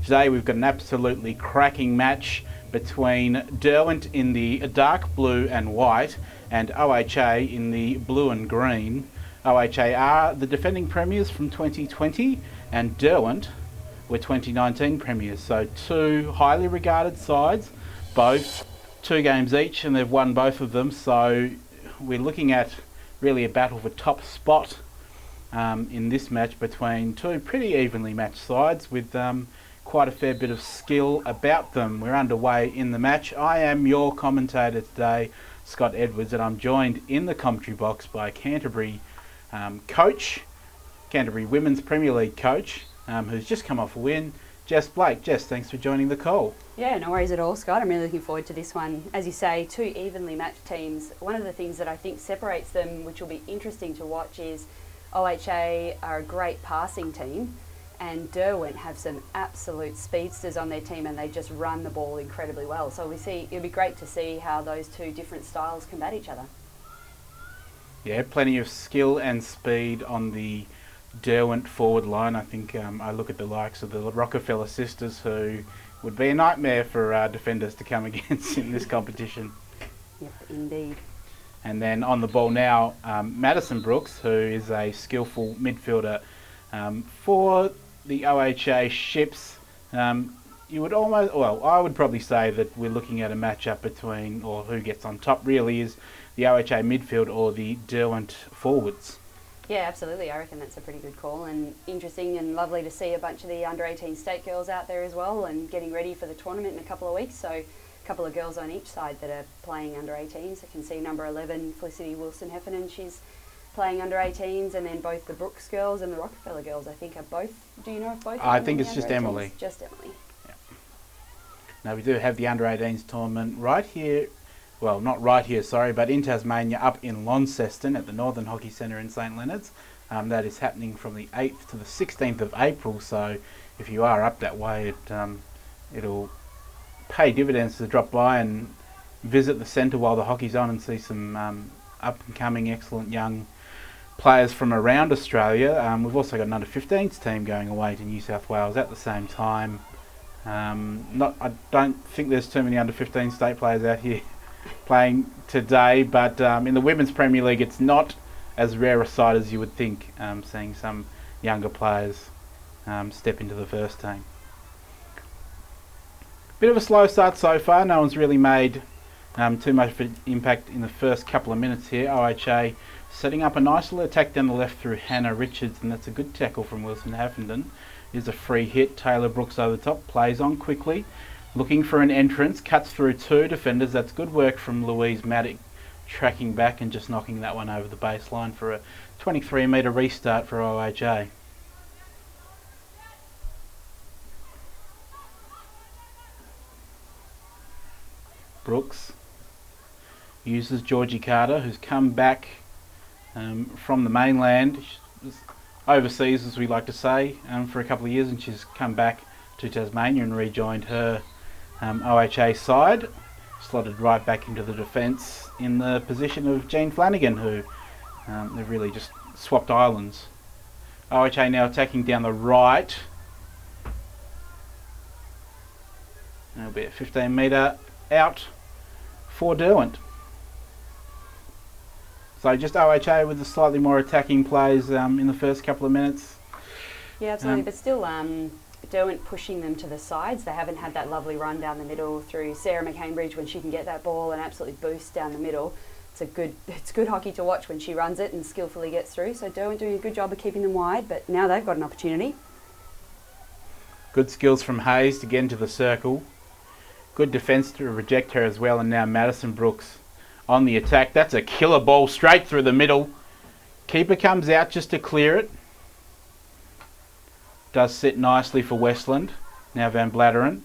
Today we've got an absolutely cracking match between Derwent in the dark blue and white and OHA in the blue and green. OHA are the defending premiers from 2020 and Derwent were 2019 premiers. So two highly regarded sides, both 2 games each, and they've won both of them. So we're looking at really a battle for top spot in this match between two pretty evenly matched sides with quite a fair bit of skill about them. We're underway in the match. I am your commentator today, Scott Edwards, and I'm joined in the commentary box by Canterbury coach, Canterbury Women's Premier League coach, who's just come off a win, Jess Blake. Jess, thanks for joining the call. Yeah, no worries at all, Scott. I'm really looking forward to this one. As you say, 2 evenly matched teams. One of the things that I think separates them, which will be interesting to watch, is OHA are a great passing team and Derwent have some absolute speedsters on their team and they just run the ball incredibly well. So it'll be great to see how those two different styles combat each other. Yeah, plenty of skill and speed on the Derwent forward line. I think I look at the likes of the Rockefeller sisters, who would be a nightmare for defenders to come against in this competition. Yep, indeed. And then on the ball now, Madison Brooks, who is a skillful midfielder for the OHA ships. You would almost, well, I would probably say that we're looking at a matchup between, or who gets on top really, is the OHA midfield or the Derwent forwards. Yeah, absolutely. I reckon that's a pretty good call, and interesting and lovely to see a bunch of the under-18 state girls out there as well and getting ready for the tournament in a couple of weeks. So a couple of girls on each side that are playing under-18s. I can see number 11, Felicity Wilson-Heffernan, she's playing under-18s, and then both the Brooks girls and the Rockefeller girls, I think, are both. Do you know if both? I think it's just Emily. Just Emily. Yeah. Now we do have the under-18s tournament right here. Well, not right here, sorry, but in Tasmania, up in Launceston at the Northern Hockey Centre in St Leonards. That is happening from the 8th to the 16th of April, so if you are up that way, it'll pay dividends to drop by and visit the centre while the hockey's on and see some up-and-coming excellent young players from around Australia. We've also got an under-15s team going away to New South Wales at the same time. I don't think there's too many under-15 state players out here playing today, but in the Women's Premier League it's not as rare a sight as you would think, seeing some younger players step into the first team. Bit of a slow start so far. No one's really made too much of an impact in the first couple of minutes here. OHA setting up a nice little attack down the left through Hannah Richards, and that's a good tackle from Wilson Haffenden. Here's a free hit. Taylor Brooks over the top, plays on quickly, looking for an entrance, cuts through 2 defenders. That's good work from Louise Maddock, tracking back and just knocking that one over the baseline for a 23-metre restart for OHA. Brooks uses Georgie Carter, who's come back from the mainland, overseas as we like to say, for a couple of years, and she's come back to Tasmania and rejoined her OHA side, slotted right back into the defence in the position of Jean Flanagan, who they've really just swapped islands. OHA now attacking down the right. There'll be a 15-metre out for Derwent. So just OHA with the slightly more attacking plays in the first couple of minutes. Yeah, absolutely, but still Derwent pushing them to the sides. They haven't had that lovely run down the middle through Sarah McCambridge when she can get that ball and absolutely boost down the middle. It's good hockey to watch when she runs it and skillfully gets through. So Derwent doing a good job of keeping them wide, but now they've got an opportunity. Good skills from Hayes to get into the circle. Good defence to reject her as well, and now Madison Brooks on the attack. That's a killer ball straight through the middle. Keeper comes out just to clear it. Does sit nicely for Westland. Now Van Blatteren.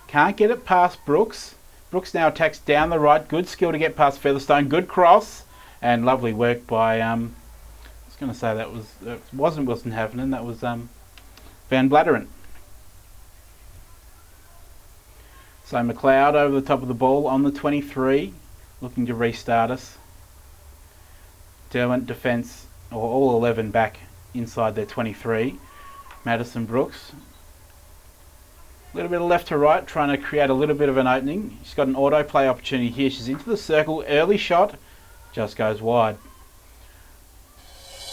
Can't get it past Brooks. Brooks now attacks down the right. Good skill to get past Featherstone. Good cross. And lovely work by, I was going to say that wasn't Wilson Havnen. That was Van Blatteren. So McLeod over the top of the ball on the 23, looking to restart us. Derwent defence, or all 11 back inside their 23. Madison Brooks A little bit of left to right, trying to create a little bit of an opening. She's got an autoplay opportunity here. She's into the circle. Early shot. Just goes wide.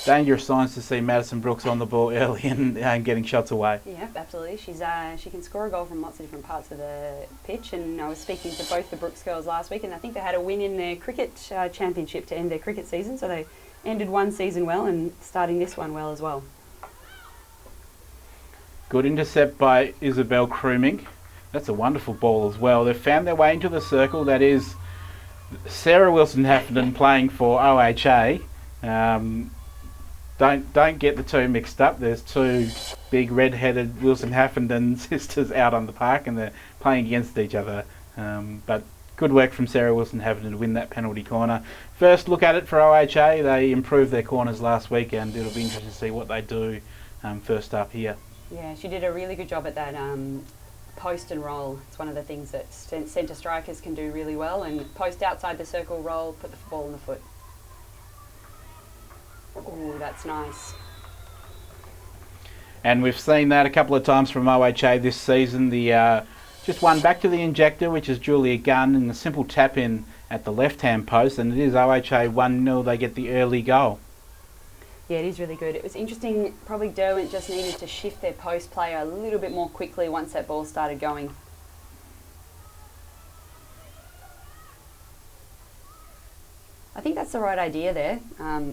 Dangerous signs to see Madison Brooks on the ball early and getting shots away. Yeah, absolutely. She can score a goal from lots of different parts of the pitch, and I was speaking to both the Brooks girls last week, and I think they had a win in their cricket championship to end their cricket season, so they ended one season well and starting this one well as well. Good intercept by Isabel Krumink. That's a wonderful ball as well. They've found their way into the circle. That is Sarah Wilson-Heffernan playing for OHA. Don't get the two mixed up. There's two big red-headed Wilson-Heffernan sisters out on the park and they're playing against each other. But good work from Sarah Wilson-Heffernan to win that penalty corner. First look at it for OHA. They improved their corners last week and it'll be interesting to see what they do first up here. Yeah, she did a really good job at that post and roll. It's one of the things that centre strikers can do really well, and post outside the circle, roll, put the ball in the foot. Ooh, that's nice. And we've seen that a couple of times from OHA this season. The just one back to the injector, which is Julia Gunn, and the simple tap in at the left-hand post, and it is OHA 1-0. They get the early goal. Yeah, it is really good. It was interesting, probably Derwent just needed to shift their post play a little bit more quickly once that ball started going. I think that's the right idea there.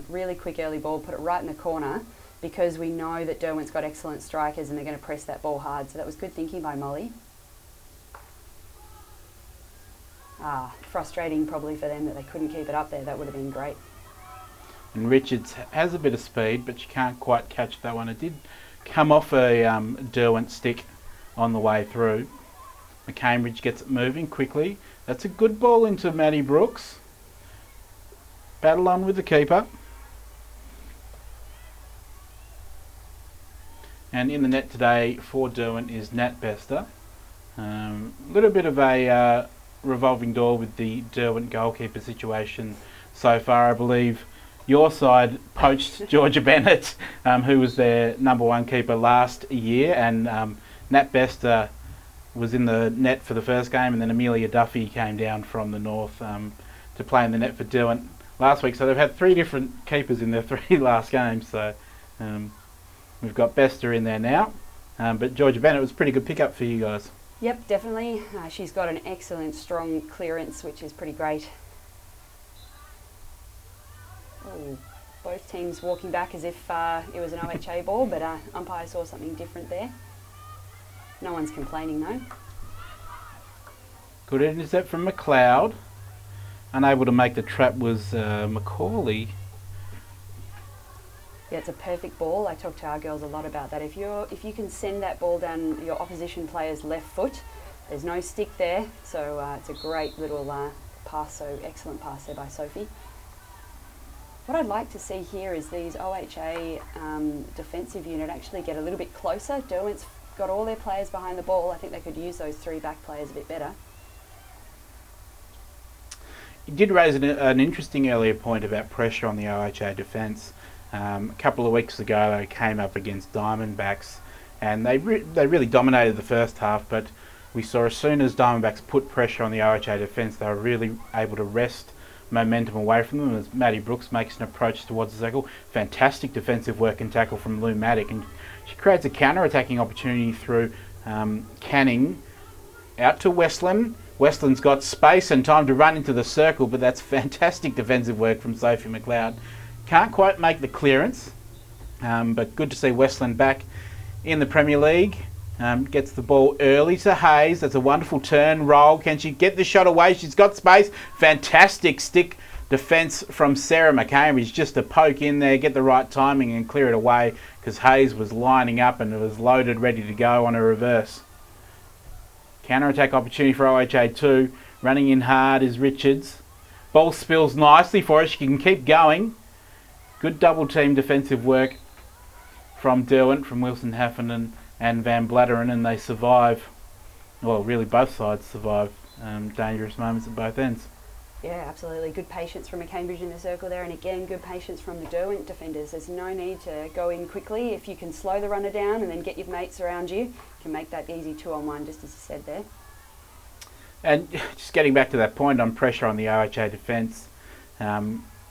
Really quick early ball, put it right in the corner, because we know that Derwent's got excellent strikers and they're going to press that ball hard. So that was good thinking by Molly. Frustrating probably for them that they couldn't keep it up there. That would have been great. And Richards has a bit of speed, but she can't quite catch that one. It did come off a Derwent stick on the way through. Cambridge gets it moving quickly. That's a good ball into Maddie Brooks. Battle on with the keeper. And in the net today for Derwent is Nat Bester. A little bit of a revolving door with the Derwent goalkeeper situation so far, I believe. Your side poached Georgia Bennett, who was their number one keeper last year, and Nat Bester was in the net for the first game, and then Amelia Duffy came down from the north to play in the net for Derwent last week. So they've had three different keepers in their three last games. So we've got Bester in there now, but Georgia Bennett was a pretty good pickup for you guys. Yep, definitely. She's got an excellent, strong clearance, which is pretty great. Oh, both teams walking back as if it was an OHA ball, but umpire saw something different there. No one's complaining though. Good intercept from McLeod. Unable to make the trap was Macaulay. Yeah, it's a perfect ball. I talk to our girls a lot about that. If you can send that ball down your opposition player's left foot, there's no stick there, so it's a great little pass. So excellent pass there by Sophie. What I'd like to see here is these OHA defensive unit actually get a little bit closer. Derwent's got all their players behind the ball. I think they could use those three back players a bit better. You did raise an interesting earlier point about pressure on the OHA defence. A couple of weeks ago they came up against Diamondbacks and they really dominated the first half, but we saw as soon as Diamondbacks put pressure on the OHA defence, they were really able to wrest momentum away from them as Maddie Brooks makes an approach towards the circle. Fantastic defensive work and tackle from Lou Maddock, and she creates a counter-attacking opportunity through Canning out to Westland. Westland's got space and time to run into the circle, but that's fantastic defensive work from Sophie McLeod. Can't quite make the clearance, but good to see Westland back in the Premier League. Gets the ball early to Hayes. That's a wonderful turn, roll. Can she get the shot away? She's got space. Fantastic stick defence from Sarah McCambridge. Just to poke in there, get the right timing and clear it away because Hayes was lining up and it was loaded, ready to go on a reverse. Counter-attack opportunity for OHA 2. Running in hard is Richards. Ball spills nicely for her. She can keep going. Good double team defensive work from Derwent, from Wilson Heffernan and Van Blatteren, and they survive. Well, really both sides survive dangerous moments at both ends. Yeah, absolutely. Good patience from a Cambridge in the circle there, and again, good patience from the Derwent defenders. There's no need to go in quickly. If you can slow the runner down and then get your mates around you, you can make that easy 2-on-1, just as you said there. And just getting back to that point on pressure on the OHA defence,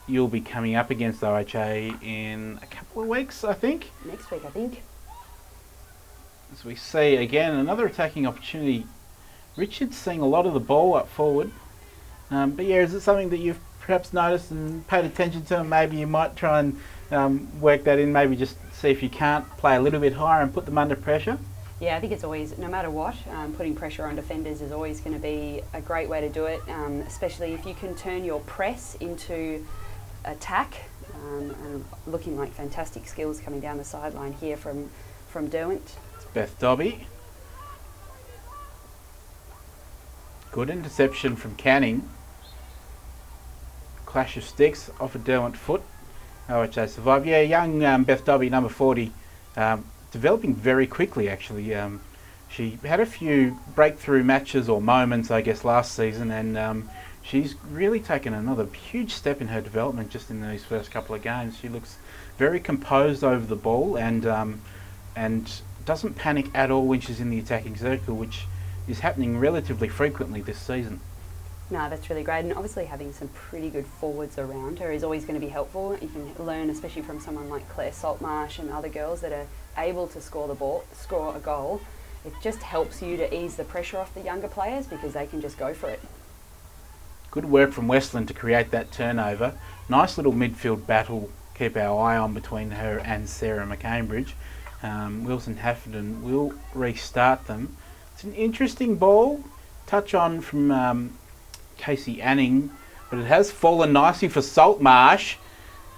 you'll be coming up against OHA in a couple of weeks, I think. Next week, I think. As we see again, another attacking opportunity. Richard's seeing a lot of the ball up forward. But yeah, is it something that you've perhaps noticed and paid attention to, and maybe you might try and work that in, maybe just see if you can't play a little bit higher and put them under pressure? Yeah, I think it's always, no matter what, putting pressure on defenders is always going to be a great way to do it, especially if you can turn your press into attack. And looking like fantastic skills coming down the sideline here from Derwent. It's Beth Dobby. Good interception from Canning. Clash of sticks off a Derwent foot. OHA survived. Yeah, young Beth Dobby, number 40, developing very quickly actually. She had a few breakthrough matches or moments, I guess, last season, and she's really taken another huge step in her development just in these first couple of games. She looks very composed over the ball and doesn't panic at all when she's in the attacking circle, which is happening relatively frequently this season. No, that's really great, and obviously having some pretty good forwards around her is always going to be helpful. You can learn, especially from someone like Claire Saltmarsh and other girls that are able to score a goal. It just helps you to ease the pressure off the younger players because they can just go for it. Good work from Westland to create that turnover. Nice little midfield battle, keep our eye on between her and Sarah McCambridge. Wilson Hafferton will restart them. It's an interesting ball. Touch on from Casey Anning, but it has fallen nicely for Saltmarsh.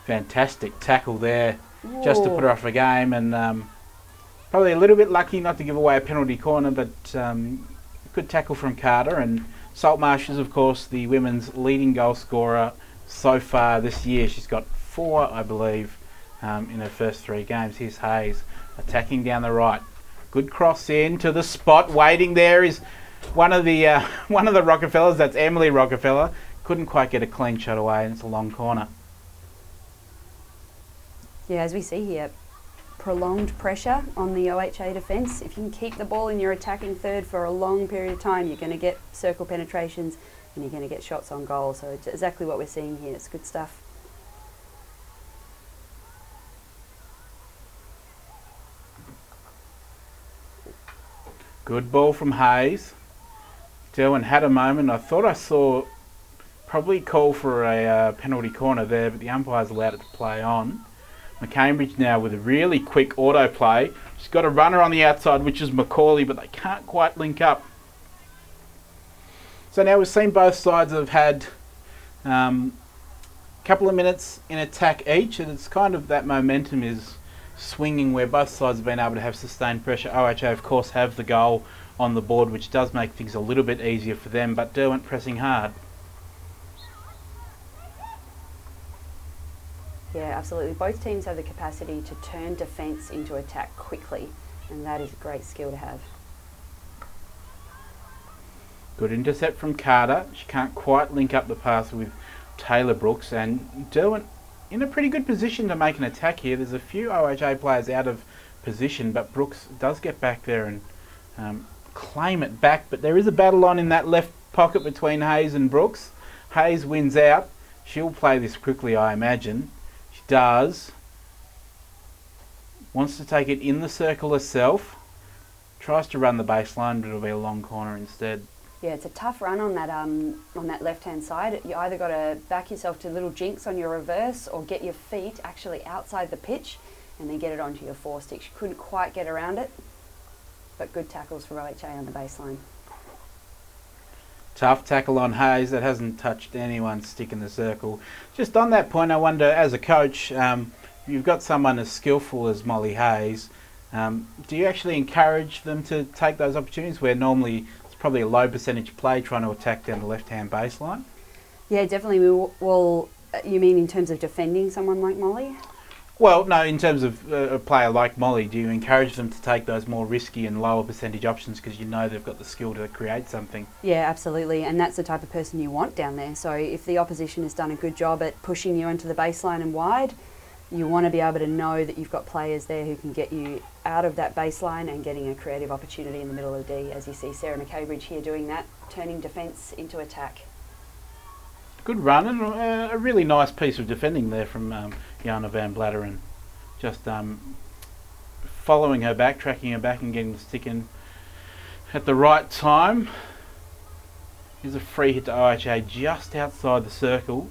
Fantastic tackle there. Whoa. Just to put her off a game, and probably a little bit lucky not to give away a penalty corner, but good tackle from Carter. And Saltmarsh is, of course, the women's leading goal scorer so far this year. She's got 4, I believe, in her first 3 games. Here's Hayes attacking down the right. Good cross in to the spot. Waiting there is one of the Rockefellers. That's Emily Rockefeller. Couldn't quite get a clean shot away, and it's a long corner. Yeah, as we see here, prolonged pressure on the OHA defence. If you can keep the ball in your attacking third for a long period of time, you're going to get circle penetrations and you're going to get shots on goal. So it's exactly what we're seeing here. It's good stuff. Good ball from Hayes. Derwent had a moment. I thought I saw probably call for a penalty corner there, but the umpire's allowed it to play on. McCambridge now with a really quick autoplay. She's got a runner on the outside, which is Macaulay, but they can't quite link up. So now we've seen both sides have had a couple of minutes in attack each, and it's kind of that momentum is swinging where both sides have been able to have sustained pressure. OHA, of course, have the goal on the board, which does make things a little bit easier for them, but Derwent pressing hard. Yeah, absolutely. Both teams have the capacity to turn defence into attack quickly, and that is a great skill to have. Good intercept from Carter. She can't quite link up the pass with Taylor Brooks, and Derwent in a pretty good position to make an attack here. There's a few OHA players out of position, but Brooks does get back there and claim it back, but there is a battle on in that left pocket between Hayes and Brooks. Hayes wins out. She'll play this quickly, I imagine. She does. Wants to take it in the circle herself. Tries to run the baseline, but it'll be a long corner instead. Yeah, it's a tough run on that left-hand side. You either got to back yourself to little jinks on your reverse or get your feet actually outside the pitch and then get it onto your 4 stick. She couldn't quite get around it, but good tackles for OHA on the baseline. Tough tackle on Hayes. That hasn't touched anyone's stick in the circle. Just on that point, I wonder, as a coach, you've got someone as skillful as Molly Hayes. Do you actually encourage them to take those opportunities where normally it's probably a low percentage play trying to attack down the left-hand baseline? Yeah, definitely. Well, you mean in terms of defending someone like Molly? Well, no, in terms of a player like Molly, do you encourage them to take those more risky and lower percentage options because you know they've got the skill to create something? Yeah, absolutely, and that's the type of person you want down there. So if the opposition has done a good job at pushing you into the baseline and wide, you want to be able to know that you've got players there who can get you out of that baseline and getting a creative opportunity in the middle of D, as you see Sarah McCabridge here doing that, turning defence into attack. Good run and a really nice piece of defending there from Jana van Bladeren. Just following her back, tracking her back and getting the stick in at the right time. Here's a free hit to OHA just outside the circle.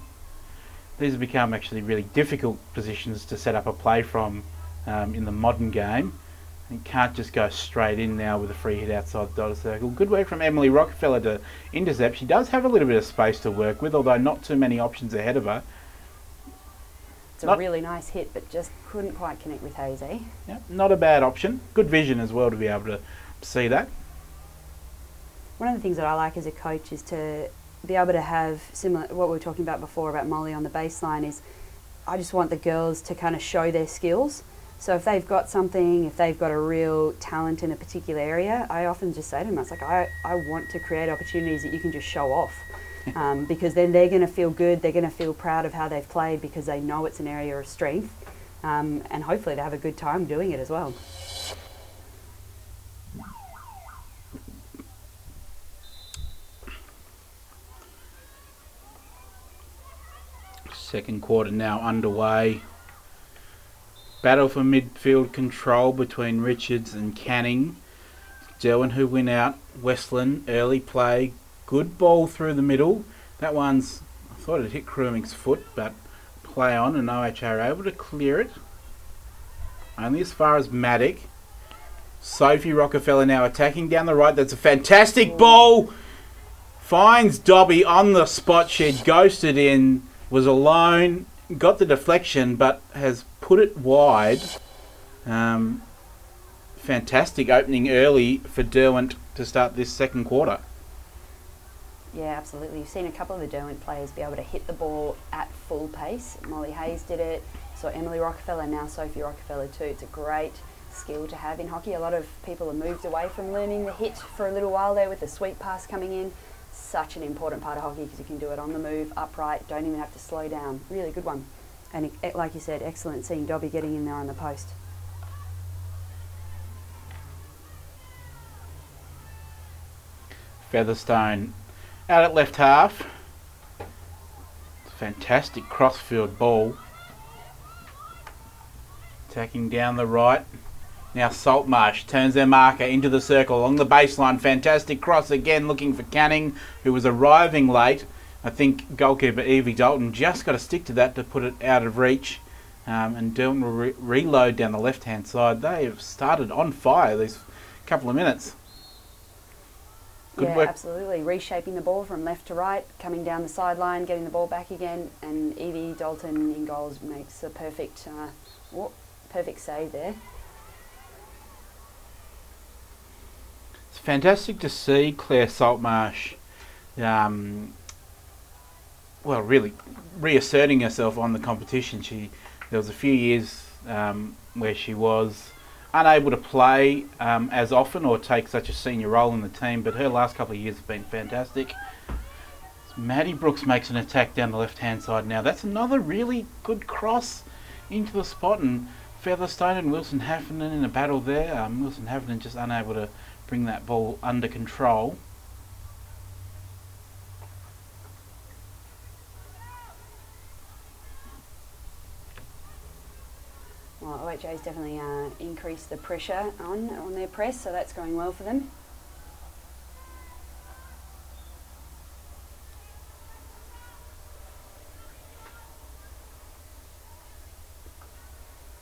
These have become actually really difficult positions to set up a play from in the modern game. You can't just go straight in now with a free hit outside the dotted circle. Good work from Emily Rockefeller to intercept. She does have a little bit of space to work with, although not too many options ahead of her. It's a really nice hit, but just couldn't quite connect with Hayes, eh? Yeah, not a bad option. Good vision as well to be able to see that. One of the things that I like as a coach is to be able to have similar, what we were talking about before about Molly on the baseline, is I just want the girls to kind of show their skills. So if they've got something, if they've got a real talent in a particular area, I often just say to them, it's like, I want to create opportunities that you can just show off. Because then they're going to feel good, they're going to feel proud of how they've played because they know it's an area of strength, and hopefully they have a good time doing it as well. Second quarter now underway. Battle for midfield control between Richards and Canning. Derwent who win out. Westland, early play. Good ball through the middle. That one's, I thought it hit Kruming's foot, but play on and OHA are able to clear it. Only as far as Maddock. Sophie Rockefeller now attacking down the right. That's a fantastic ball. Finds Dobby on the spot. She'd ghosted in, was alone, got the deflection, but has put it wide. Fantastic opening early for Derwent to start this second quarter. Yeah, absolutely. You've seen a couple of the Derwent players be able to hit the ball at full pace. Molly Hayes did it, so Emily Rockefeller, now Sophie Rockefeller too. It's a great skill to have in hockey. A lot of people have moved away from learning the hit for a little while there with the sweep pass coming in. Such an important part of hockey because you can do it on the move, upright, don't even have to slow down. Really good one. And like you said, excellent seeing Dobby getting in there on the post. Featherstone out at left half. Fantastic crossfield ball. Attacking down the right. Now Saltmarsh turns their marker into the circle along the baseline. Fantastic cross again, looking for Canning, who was arriving late. I think goalkeeper Evie Dalton just got to stick to that to put it out of reach. And Derwent will reload down the left-hand side. They have started on fire these couple of minutes. Good work. Absolutely. Reshaping the ball from left to right, coming down the sideline, getting the ball back again, and Evie Dalton in goals makes a perfect save there. It's fantastic to see Claire Saltmarsh, really reasserting herself on the competition. There was a few years where she was unable to play as often or take such a senior role in the team, but her last couple of years have been fantastic. So Maddie Brooks makes an attack down the left-hand side now. That's another really good cross into the spot, and Featherstone and Wilson Heffernan in a battle there. Wilson Heffernan just unable to bring that ball under control. Well, OHA's definitely increased the pressure on their press, so that's going well for them.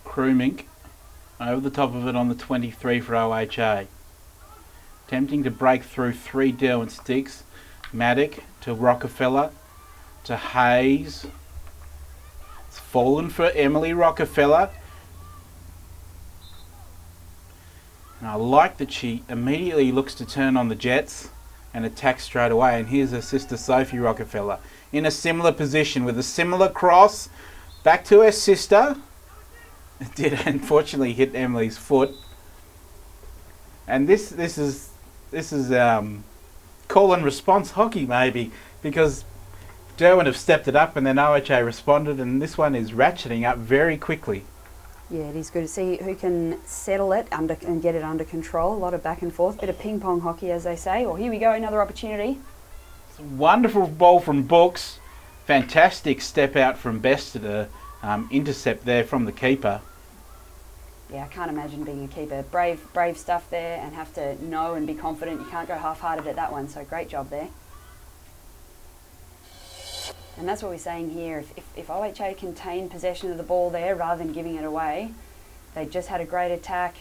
Krumink over the top of it on the 23 for OHA. Attempting to break through three Derwent sticks. Maddock to Rockefeller to Hayes. It's fallen for Emily Rockefeller. And I like that she immediately looks to turn on the Jets and attack straight away. And here's her sister Sophie Rockefeller in a similar position with a similar cross. Back to her sister. It did unfortunately hit Emily's foot. And this is call and response hockey maybe, because Derwent have stepped it up and then OHA responded, and this one is ratcheting up very quickly. Yeah, it is good to see who can settle it and get it under control. A lot of back and forth, bit of ping pong hockey as they say. Well, here we go, another opportunity. It's a wonderful ball from Books. Fantastic step out from Best to intercept there from the keeper. Yeah, I can't imagine being a keeper. Brave stuff there, and have to know and be confident. You can't go half-hearted at that one, so great job there. And that's what we're saying here. If OHA contain possession of the ball there rather than giving it away, they just had a great attack.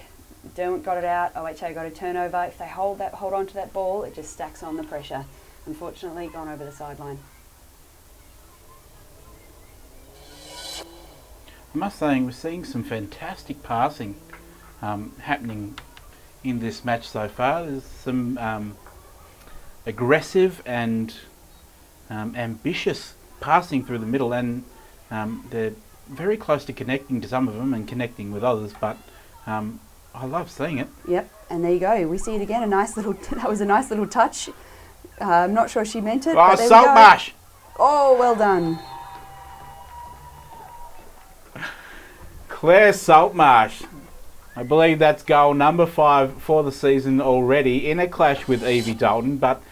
Derwent got it out, OHA got a turnover. If they hold on to that ball, it just stacks on the pressure. Unfortunately, gone over the sideline. I must say, we're seeing some fantastic passing happening in this match so far. There's some aggressive and ambitious passing through the middle, and they're very close to connecting to some of them and connecting with others, but I love seeing it. Yep, and there you go. We see it again. That was a nice little touch. I'm not sure she meant it. Oh, Saltmarsh! Oh, well done. Claire Saltmarsh. I believe that's goal number 5 for the season already, in a clash with Evie Dalton, but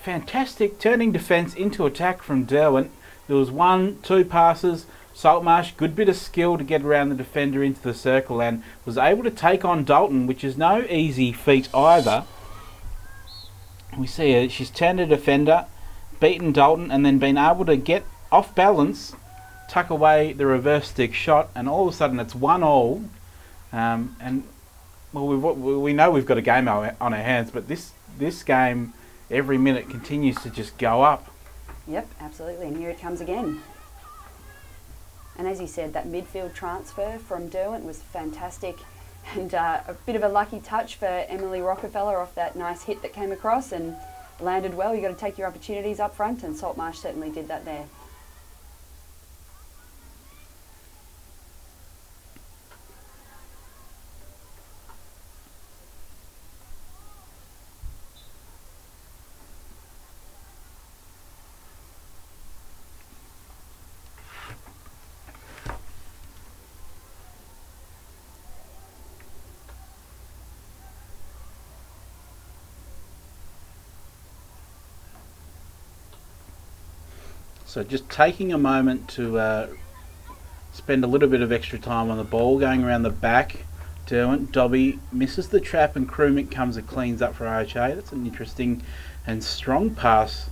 fantastic turning defence into attack from Derwent. There was 1-2 passes. Saltmarsh, good bit of skill to get around the defender into the circle, and was able to take on Dalton, which is no easy feat either. We see her, she's turned a defender, beaten Dalton, and then been able to get off balance, tuck away the reverse stick shot, and all of a sudden it's 1-1. And well, we know we've got a game on our hands, but this game, every minute continues to just go up. Yep, absolutely, and here it comes again. And as you said, that midfield transfer from Derwent was fantastic, and a bit of a lucky touch for Emily Rockefeller off that nice hit that came across and landed well. You've got to take your opportunities up front, and Saltmarsh certainly did that there. So just taking a moment to spend a little bit of extra time on the ball, going around the back. Derwent, Dobby misses the trap, and Krumik comes and cleans up for OHA. That's an interesting and strong pass.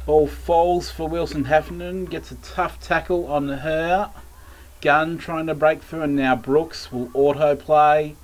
Ball falls for Wilson Heffernan, gets a tough tackle on her. Gunn trying to break through, and now Brooks will auto-play.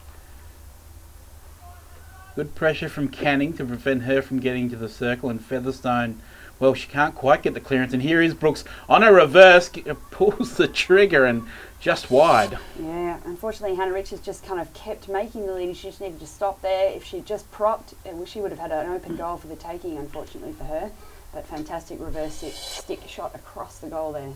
Good pressure from Canning to prevent her from getting to the circle, and Featherstone, well, she can't quite get the clearance, and here is Brooks on a reverse, pulls the trigger and just wide. Yeah, unfortunately Hannah Richards just kind of kept making the lead. She just needed to stop there. If she just propped, she would have had an open goal for the taking, unfortunately for her. But fantastic reverse stick shot across the goal there.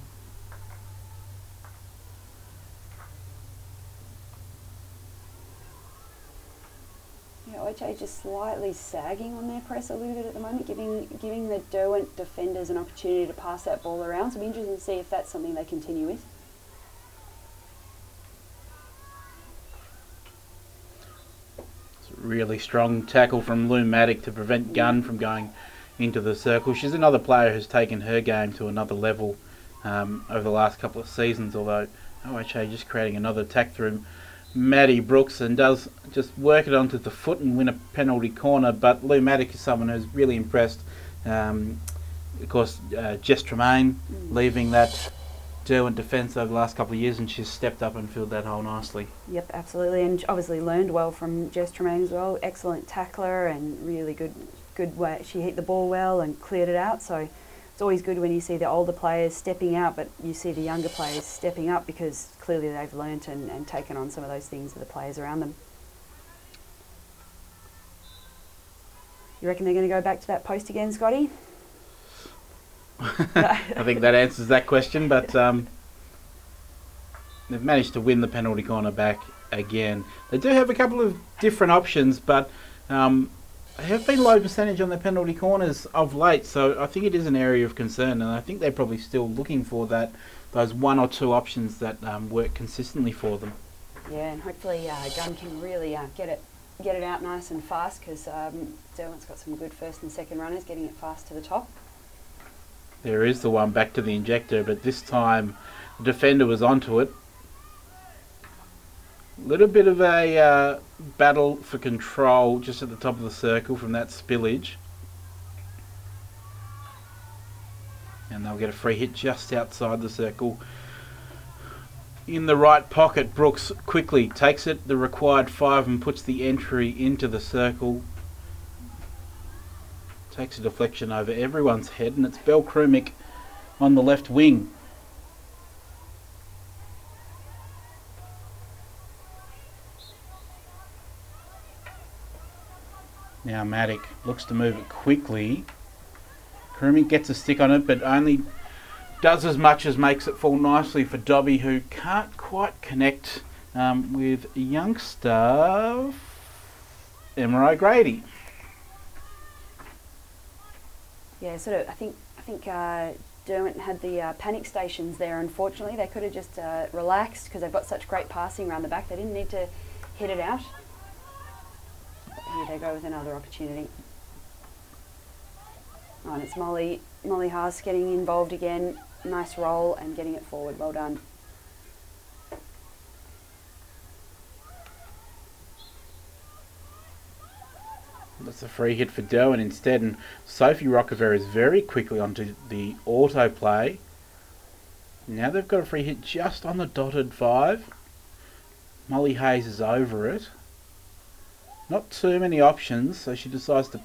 Yeah, OHA just slightly sagging on their press a little bit at the moment, giving the Derwent defenders an opportunity to pass that ball around. So it'll be interesting to see if that's something they continue with. It's a really strong tackle from Lou Maddock to prevent Gunn from going into the circle. She's another player who's taken her game to another level over the last couple of seasons, although OHA just creating another attack through Maddie Brooks, and does just work it onto the foot and win a penalty corner. But Lou Maddock is someone who's really impressed. Of course, Jess Tremaine leaving that Derwent defence over the last couple of years, and she's stepped up and filled that hole nicely. Yep, absolutely, and obviously learned well from Jess Tremaine as well. Excellent tackler and really good way. She hit the ball well and cleared it out. So it's always good when you see the older players stepping out, but you see the younger players stepping up because clearly they've learnt and taken on some of those things with the players around them. You reckon they're going to go back to that post again, Scotty? I think that answers that question, but they've managed to win the penalty corner back again. They do have a couple of different options, but they have been low percentage on their penalty corners of late, so I think it is an area of concern, and I think they're probably still looking for those one or two options that work consistently for them. Yeah, and hopefully Gunn can really get it out nice and fast, because Derwent's got some good first and second runners getting it fast to the top. There is the one back to the injector, but this time the defender was onto it. Little bit of a battle for control just at the top of the circle from that spillage. And they'll get a free hit just outside the circle. In the right pocket, Brooks quickly takes it, the required 5, and puts the entry into the circle. Takes a deflection over everyone's head, and it's Bell Krumick on the left wing. Now Maddock looks to move it quickly. Krumick gets a stick on it, but only does as much as makes it fall nicely for Dobby, who can't quite connect with youngster Emma O'Grady. Yeah, sort of. I think Derwent had the panic stations there. Unfortunately, they could have just relaxed, because they've got such great passing around the back. They didn't need to hit it out. Here they go with another opportunity. Oh, and it's Molly Haas getting involved again. Nice roll and getting it forward. Well done. That's a free hit for Derwent instead, and Sophie Rockefeller is very quickly onto the autoplay. Now they've got a free hit just on the dotted 5. Molly Hayes is over it. Not too many options, so she decides to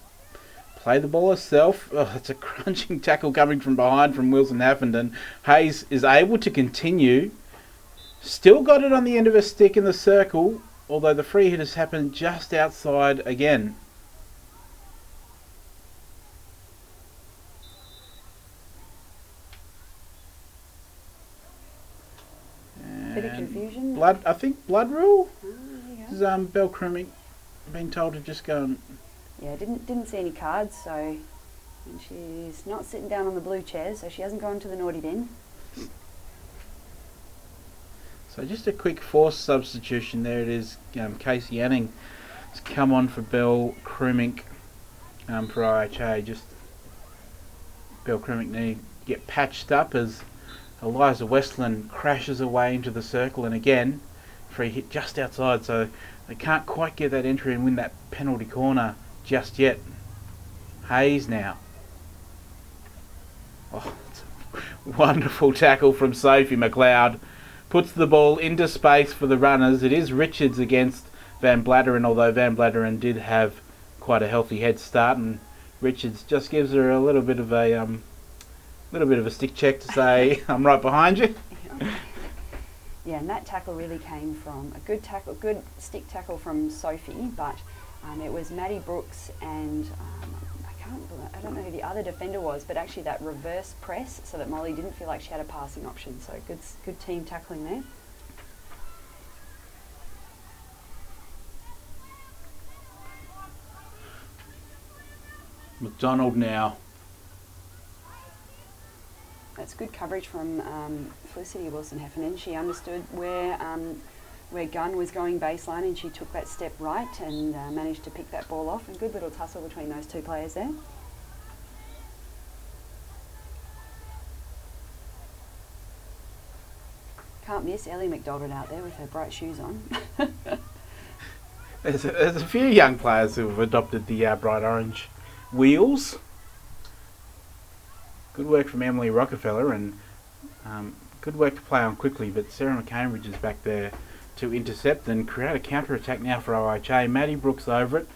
play the ball herself. Oh, it's a crunching tackle coming from behind from Wilson Haffenden. Hayes is able to continue. Still got it on the end of her stick in the circle, although the free hit has happened just outside again. Bit of confusion. I think blood rule. Oh, there you go. This is Bell Krumick been told to just go and... Yeah, didn't see any cards, so, and she's not sitting down on the blue chairs, so she hasn't gone to the naughty bin. So just a quick force substitution there. It is Casey Anning has come on for Bell Krumick for OHA. Just Bell Krumick need to get patched up as Eliza Westland crashes away into the circle, and again free hit just outside, so they can't quite get that entry and win that penalty corner just yet. Hayes now. Oh, it's a wonderful tackle from Sophie McLeod. Puts the ball into space for the runners. It is Richards against Van Blatteren, although Van Blatteren did have quite a healthy head start, and Richards just gives her a little bit of a stick check to say, I'm right behind you. Yeah, and that tackle really came from a good stick tackle from Sophie, but it was Maddie Brooks and I don't know who the other defender was, but actually that reverse press so that Molly didn't feel like she had a passing option. So good team tackling there. McDonald now. That's good coverage from Felicity Wilson-Heffernan. She understood where Gunn was going baseline, and she took that step right and managed to pick that ball off. A good little tussle between those two players there. Can't miss Ellie McDonald out there with her bright shoes on. There's a few young players who have adopted the bright orange wheels. Good work from Emily Rockefeller, and good work to play on quickly, but Sarah McCambridge is back there to intercept and create a counter-attack now for OHA. Maddie Brooks over it.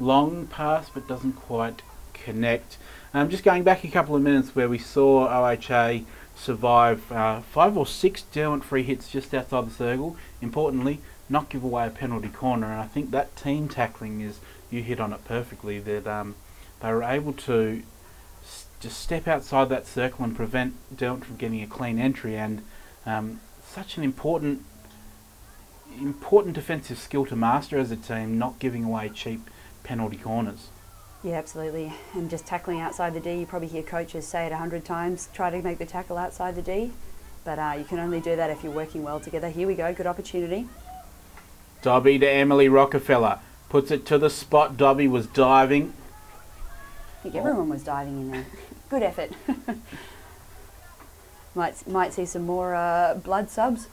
Long pass, but doesn't quite connect. Just going back a couple of minutes where we saw OHA survive 5 or 6 Derwent free hits just outside the circle. Importantly, not give away a penalty corner, and I think that team tackling is, you hit on it perfectly, that they were able to just step outside that circle and prevent Derwent from getting a clean entry, and such an important important defensive skill to master as a team, not giving away cheap penalty corners. Yeah, absolutely. And just tackling outside the D, you probably hear coaches say it 100 times, try to make the tackle outside the D. But you can only do that if you're working well together. Here we go, good opportunity. Dobby to Emily Rockefeller. Puts it to the spot. Dobby was diving. I think everyone was diving in there. Good effort. might see some more blood subs.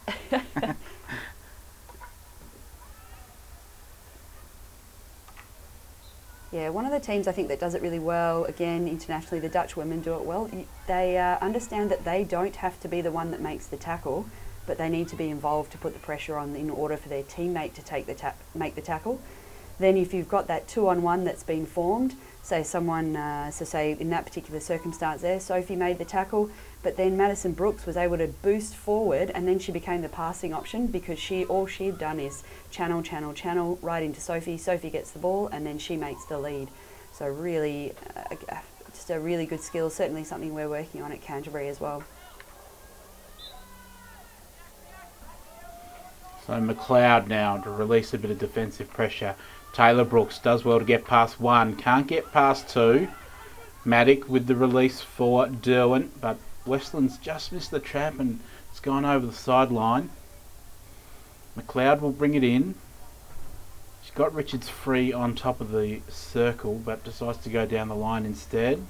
Yeah, one of the teams I think that does it really well, again, internationally, the Dutch women do it well. They understand that they don't have to be the one that makes the tackle, but they need to be involved to put the pressure on in order for their teammate to make the tackle. Then if you've got that 2-on-1 that's been formed, say someone, say in that particular circumstance there, Sophie made the tackle, but then Madison Brooks was able to boost forward and then she became the passing option because all she had done is channel right into Sophie. Sophie gets the ball and then she makes the lead. So really, just a really good skill, certainly something we're working on at Canterbury as well. So McLeod now to release a bit of defensive pressure. Taylor Brooks does well to get past one, can't get past two. Maddock with the release for Derwent, but Westland's just missed the trap and it's gone over the sideline. McLeod will bring it in. She's got Richards free on top of the circle, but decides to go down the line instead.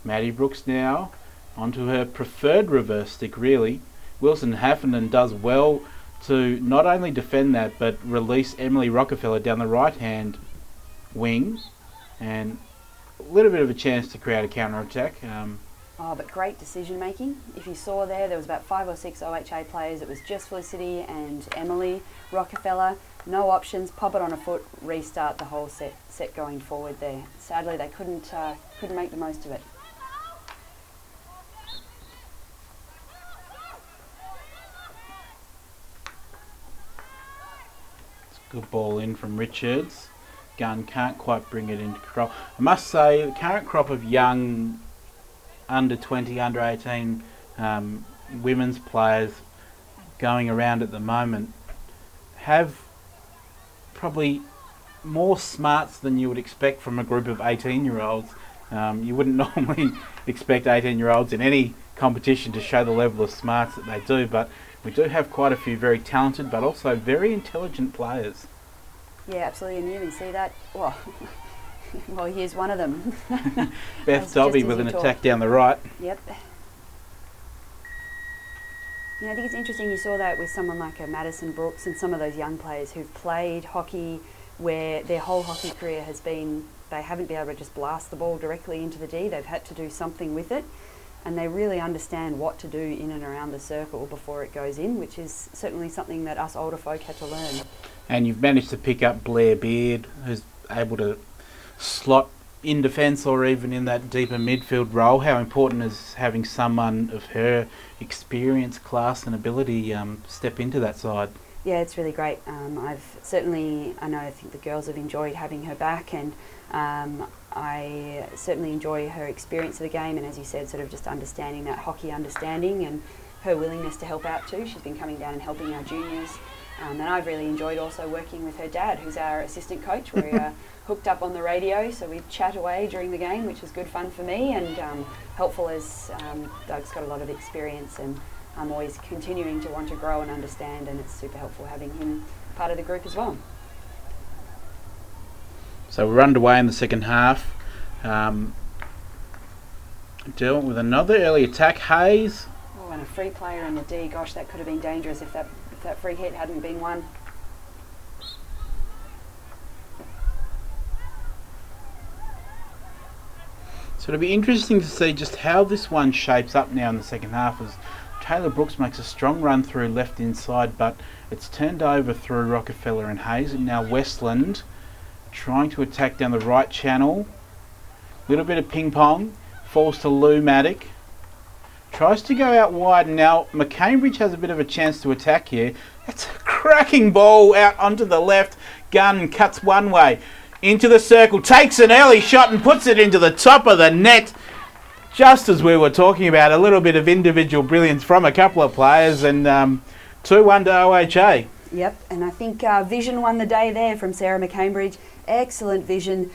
Maddie Brooks now onto her preferred reverse stick, really. Wilson Haffenden does well to not only defend that, but release Emily Rockefeller down the right-hand wing, and a little bit of a chance to create a counter-attack. But great decision making. If you saw there was about 5 or 6 OHA players. It was just Felicity and Emily Rockefeller. No options, pop it on a foot, restart the whole set going forward there. Sadly, they couldn't make the most of it. Good ball in from Richards. Gunn can't quite bring it into control. I must say, the current crop of young under 20, under 18 women's players going around at the moment have probably more smarts than you would expect from a group of 18-year-olds. You wouldn't normally expect 18-year-olds in any competition to show the level of smarts that they do, but we do have quite a few very talented but also very intelligent players. Yeah, absolutely, and you even see that. Well, here's one of them. Beth Dobby with an attack down the right. Yep. Yeah, I think it's interesting you saw that with someone like a Madison Brooks and some of those young players who've played hockey where their whole hockey career has been, they haven't been able to just blast the ball directly into the D, they've had to do something with it. And they really understand what to do in and around the circle before it goes in, which is certainly something that us older folk had to learn. And you've managed to pick up Blair Beard, who's able to slot in defence or even in that deeper midfield role. How important is having someone of her experience, class and ability step into that side? Yeah, it's really great. I think the girls have enjoyed having her back, and I certainly enjoy her experience of the game, and as you said, sort of just understanding that hockey understanding and her willingness to help out too. She's been coming down and helping our juniors, and I've really enjoyed also working with her dad, who's our assistant coach. We're hooked up on the radio, so we chat away during the game, which was good fun for me, and helpful as Doug's got a lot of experience, and I'm always continuing to want to grow and understand, and it's super helpful having him part of the group as well. So we're underway in the second half. Derwent with another early attack. Hayes. Oh, and a free player in the D. Gosh, that could have been dangerous if that free hit hadn't been won. So it'll be interesting to see just how this one shapes up now in the second half, as Taylor Brooks makes a strong run through left inside, but it's turned over through Rockefeller and Hayes, and now Westland trying to attack down the right channel. Little bit of ping pong, falls to Lou Maddock. Tries to go out wide, and now McCambridge has a bit of a chance to attack here. That's a cracking ball out onto the left. Gunn cuts one way, into the circle, takes an early shot and puts it into the top of the net. Just as we were talking about, a little bit of individual brilliance from a couple of players, and 2-1 to OHA. Yep, and I think vision won the day there from Sarah McCambridge. Excellent vision.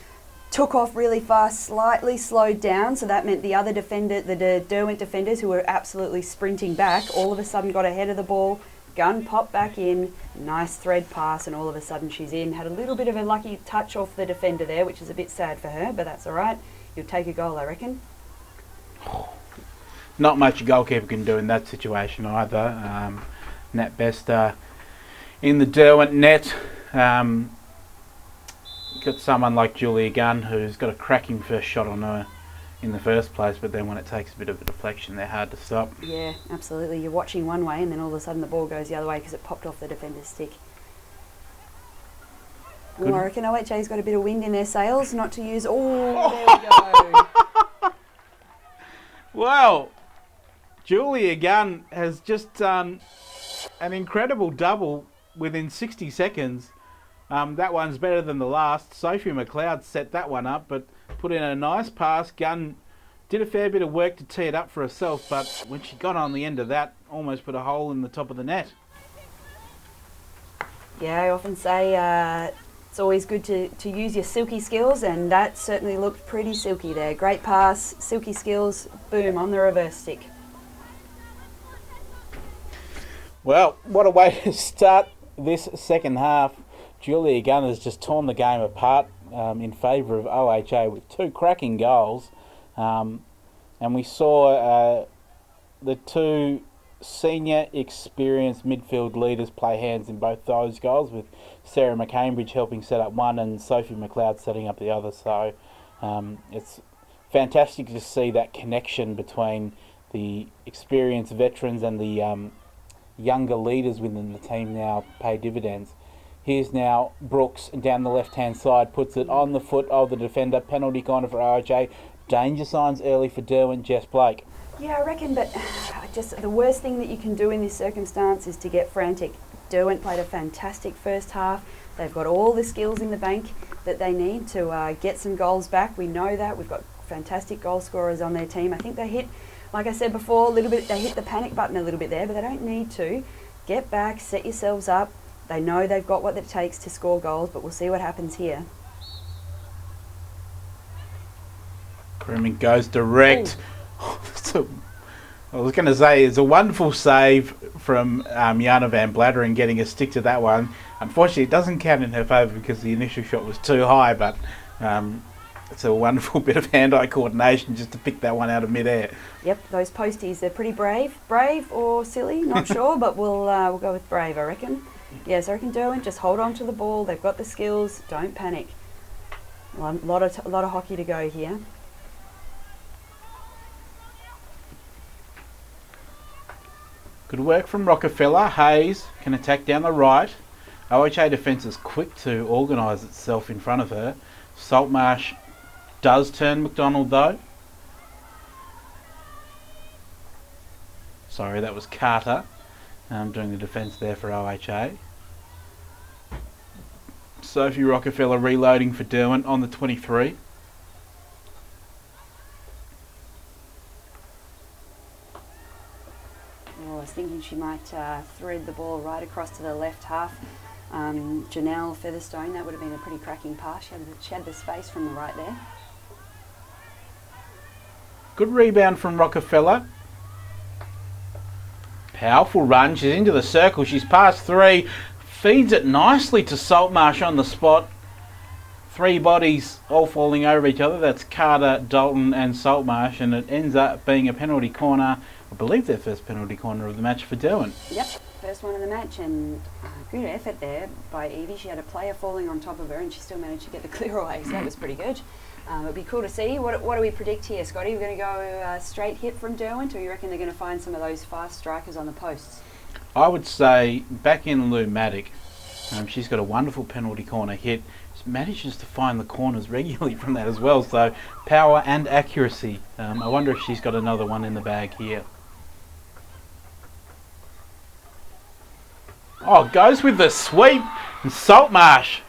Took off really fast, slightly slowed down, so that meant the other defender, the Derwent defenders who were absolutely sprinting back, all of a sudden got ahead of the ball. Gun popped back in, nice thread pass, and all of a sudden she's in. Had a little bit of a lucky touch off the defender there, which is a bit sad for her, but that's all right. You'll take a goal, I reckon. Not much a goalkeeper can do in that situation either. Nat best in the Derwent net. Got someone like Julia Gunn who's got a cracking first shot on her in the first place, but then when it takes a bit of a deflection, they're hard to stop. Yeah, absolutely. You're watching one way and then all of a sudden the ball goes the other way because it popped off the defender's stick. Well, I reckon OHA's got a bit of wind in their sails, not to use... Oh, there we go. Well, Julia Gunn has just done an incredible double within 60 seconds. That one's better than the last. Sophie McLeod set that one up, but put in a nice pass. Gunn did a fair bit of work to tee it up for herself, but when she got on the end of that, almost put a hole in the top of the net. Yeah, I often say it's always good to use your silky skills, and that certainly looked pretty silky there. Great pass, silky skills, boom, on the reverse stick. Well, what a way to start this second half. Julia Gunn has just torn the game apart in favour of OHA with 2 cracking goals. And we saw the 2 senior experienced midfield leaders play hands in both those goals, with Sarah McCambridge helping set up one and Sophie McLeod setting up the other. So it's fantastic to see that connection between the experienced veterans and the younger leaders within the team now pay dividends. Here's now Brooks down the left-hand side, puts it on the foot of the defender. Penalty corner for OHA. Danger signs early for Derwent. Jess Blake. Yeah, I reckon, but just the worst thing that you can do in this circumstance is to get frantic. Derwent played a fantastic first half. They've got all the skills in the bank that they need to get some goals back. We know that. We've got fantastic goal scorers on their team. I think they hit, like I said before, a little bit. They hit the panic button a little bit there, but they don't need to. Get back, set yourselves up. They know they've got what it takes to score goals, but we'll see what happens here. Grooming goes direct. I was going to say, it's a wonderful save from Jana van Bladderen getting a stick to that one. Unfortunately, it doesn't count in her favour because the initial shot was too high, but it's a wonderful bit of hand-eye coordination just to pick that one out of mid-air. Yep, those posties, they're pretty brave. Brave or silly, not sure, but we'll go with brave, I reckon. Yes, I reckon Derwent, just hold on to the ball. They've got the skills. Don't panic. A lot of hockey to go here. Good work from Rockefeller. Hayes can attack down the right. OHA defence is quick to organise itself in front of her. Saltmarsh does turn McDonald though. Sorry, that was Carter doing the defence there for OHA. Sophie Rockefeller reloading for Derwent on the 23. I was thinking she might thread the ball right across to the left half. Janelle Featherstone, that would have been a pretty cracking pass. She had the space from the right there. Good rebound from Rockefeller. Powerful run. She's into the circle. She's past 3. Feeds it nicely to Saltmarsh on the spot. 3 bodies all falling over each other. That's Carter, Dalton and Saltmarsh, and it ends up being a penalty corner. I believe their first penalty corner of the match for Derwent. Yep, first one of the match, and good effort there by Evie. She had a player falling on top of her and she still managed to get the clear away, so that was pretty good. It'd be cool to see. What do we predict here, Scotty? We're going to go straight hit from Derwent, or you reckon they're going to find some of those fast strikers on the posts? I would say back in Lou Maddock. She's got a wonderful penalty corner hit. She manages to find the corners regularly from that as well, so power and accuracy. I wonder if she's got another one in the bag here. Oh, goes with the sweep. And Saltmarsh,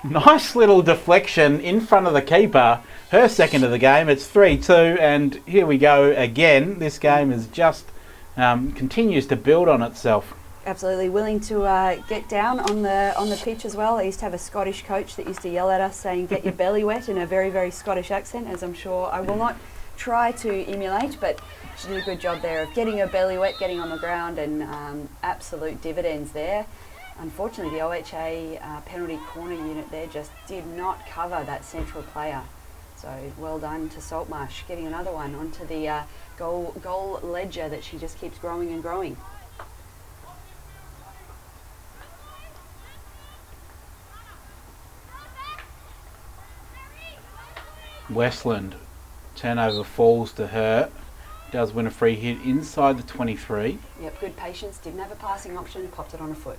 nice little deflection in front of the keeper. Her second of the game. It's 3-2, and here we go again. This game is just continues to build on itself. Absolutely willing to get down on the pitch as well. I used to have a Scottish coach that used to yell at us saying, "Get your belly wet," in a very, very Scottish accent, as I'm sure I will not try to emulate, but she did a good job there of getting her belly wet, getting on the ground, and absolute dividends there. Unfortunately, the OHA penalty corner unit there just did not cover that central player. So well done to Saltmarsh, getting another one onto the goal ledger that she just keeps growing and growing. Westland, turnover falls to her. Does win a free hit inside the 23. Yep, good patience, didn't have a passing option, popped it on a foot.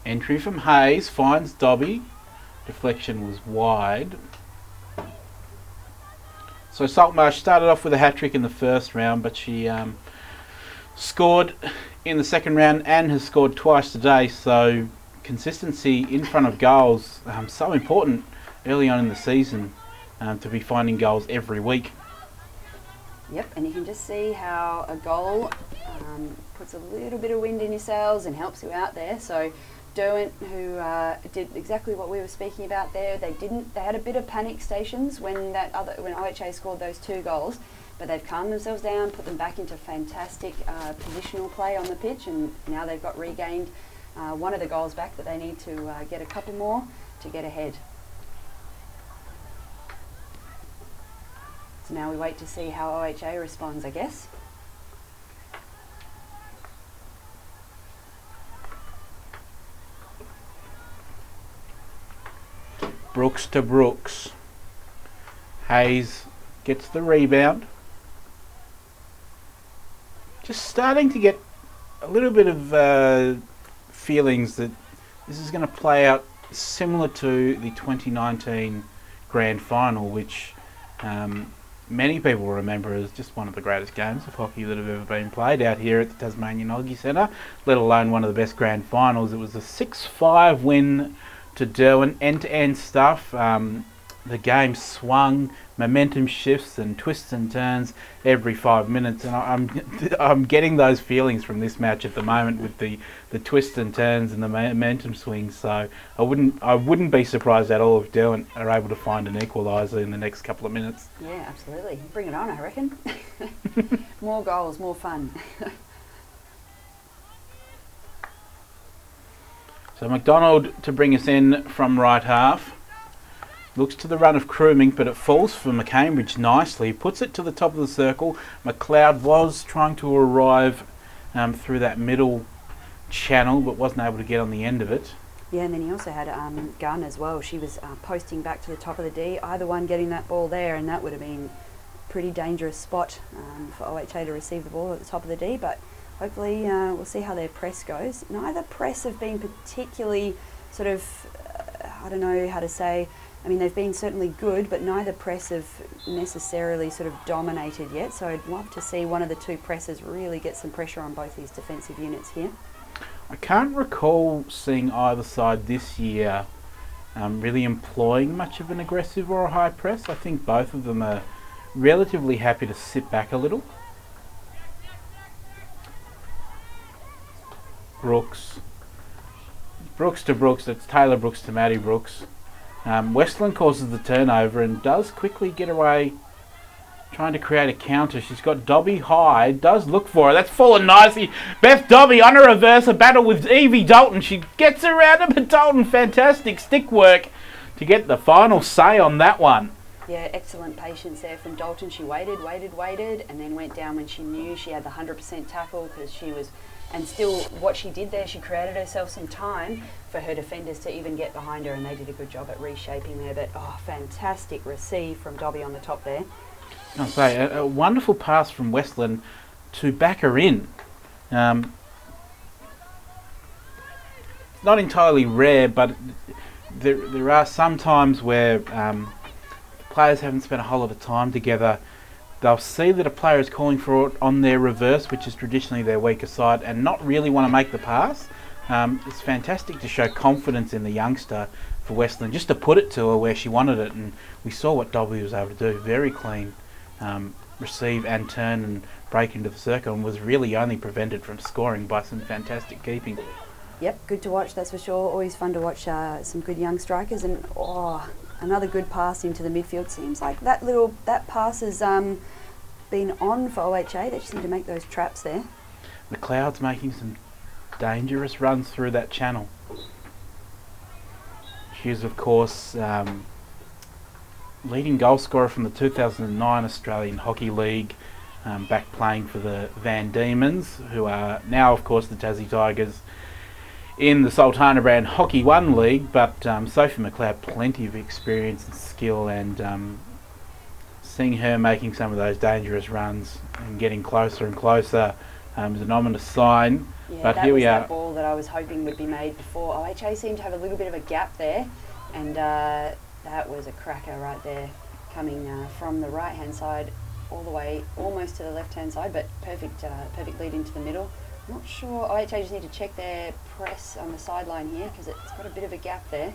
Entry from Hayes, finds Dobby. Deflection was wide. So Saltmarsh started off with a hat-trick in the first round, but she scored in the second round and has scored twice today. So consistency in front of goals, so important early on in the season to be finding goals every week. Yep, and you can just see how a goal puts a little bit of wind in your sails and helps you out there. So Derwent, who did exactly what we were speaking about there, they had a bit of panic stations when OHA scored those 2 goals, but they've calmed themselves down, put them back into fantastic positional play on the pitch, and now they've got regained one of the goals back, but they need to get a couple more to get ahead. So now we wait to see how OHA responds, I guess. Brooks to Brooks. Hayes gets the rebound. Just starting to get a little bit of feelings that this is going to play out similar to the 2019 Grand Final, which many people remember as just one of the greatest games of hockey that have ever been played out here at the Tasmanian Hockey Centre, let alone one of the best Grand Finals. It was a 6-5 win to Derwent, end-to-end stuff. The game swung, momentum shifts and twists and turns every 5 minutes, and I'm getting those feelings from this match at the moment with the twists and turns and the momentum swings. So I wouldn't be surprised at all if Derwent are able to find an equaliser in the next couple of minutes. Yeah, absolutely. Bring it on, I reckon. More goals, more fun. So McDonald to bring us in from right half. Looks to the run of Krumink, but it falls for McCambridge nicely. Puts it to the top of the circle. McLeod was trying to arrive through that middle channel, but wasn't able to get on the end of it. Yeah, and then he also had Gunn as well. She was posting back to the top of the D. Either one getting that ball there, and that would have been a pretty dangerous spot for OHA to receive the ball at the top of the D, but hopefully we'll see how their press goes. Neither press have been particularly sort of, I don't know how to say, I mean, they've been certainly good, but neither press have necessarily sort of dominated yet. So I'd love to see one of the 2 presses really get some pressure on both these defensive units here. I can't recall seeing either side this year really employing much of an aggressive or a high press. I think both of them are relatively happy to sit back a little. Brooks to Brooks, that's Taylor Brooks to Maddie Brooks. Westland causes the turnover and does quickly get away trying to create a counter. She's got Dobby high, does look for her. That's fallen nicely. Beth Dobby on a reverse, a battle with Evie Dalton. She gets around him, but Dalton, fantastic stick work to get the final say on that one. Yeah, excellent patience there from Dalton. She waited, and then went down when she knew she had the 100% tackle, because she was... And still, what she did there, she created herself some time for her defenders to even get behind her, and they did a good job at reshaping there. But, fantastic receive from Dobby on the top there. I'll say, a wonderful pass from Westland to back her in. Not entirely rare, but there are some times where players haven't spent a whole lot of time together. They'll see that a player is calling for it on their reverse, which is traditionally their weaker side, and not really want to make the pass. It's fantastic to show confidence in the youngster for Westland, just to put it to her where she wanted it, and we saw what Dobby was able to do. Very clean receive and turn and break into the circle and was really only prevented from scoring by some fantastic keeping. Yep, good to watch, that's for sure. Always fun to watch some good young strikers, and another good pass into the midfield. Seems like that pass has been on for OHA. They just need to make those traps there. McLeod's making some dangerous runs through that channel. She's, of course, leading goal scorer from the 2009 Australian Hockey League, back playing for the Van Diemen's, who are now, of course, the Tassie Tigers in the Sultana Brand Hockey 1 League. But Sophie McLeod, plenty of experience and skill, and seeing her making some of those dangerous runs and getting closer and closer is an ominous sign. Yeah, but that here was we are. that ball that I was hoping would be made before. OHA seemed to have a little bit of a gap there, and that was a cracker right there, coming from the right-hand side all the way almost to the left-hand side, but perfect lead into the middle. I'm not sure, OHA just need to check their press on the sideline here, because it's got a bit of a gap there.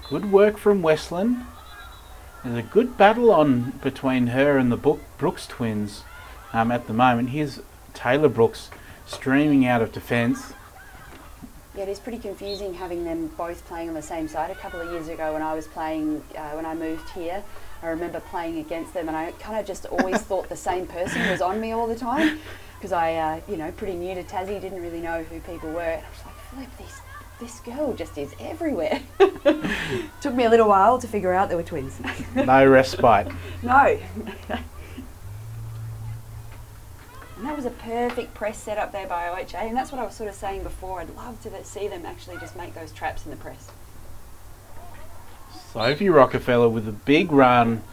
Good work from Westland. There's a good battle on between her and the Brooks twins at the moment. Here's Taylor Brooks streaming out of defence. Yeah, it is pretty confusing having them both playing on the same side. A couple of years ago when I was playing, when I moved here, I remember playing against them, and I kind of just always thought the same person was on me all the time, because I, pretty new to Tassie, didn't really know who people were. And I was like, flip, this girl just is everywhere. Took me a little while to figure out they were twins. No respite. No. And that was a perfect press set up there by OHA, and that's what I was sort of saying before. I'd love to see them actually just make those traps in the press. Sophie Rockefeller with a big run.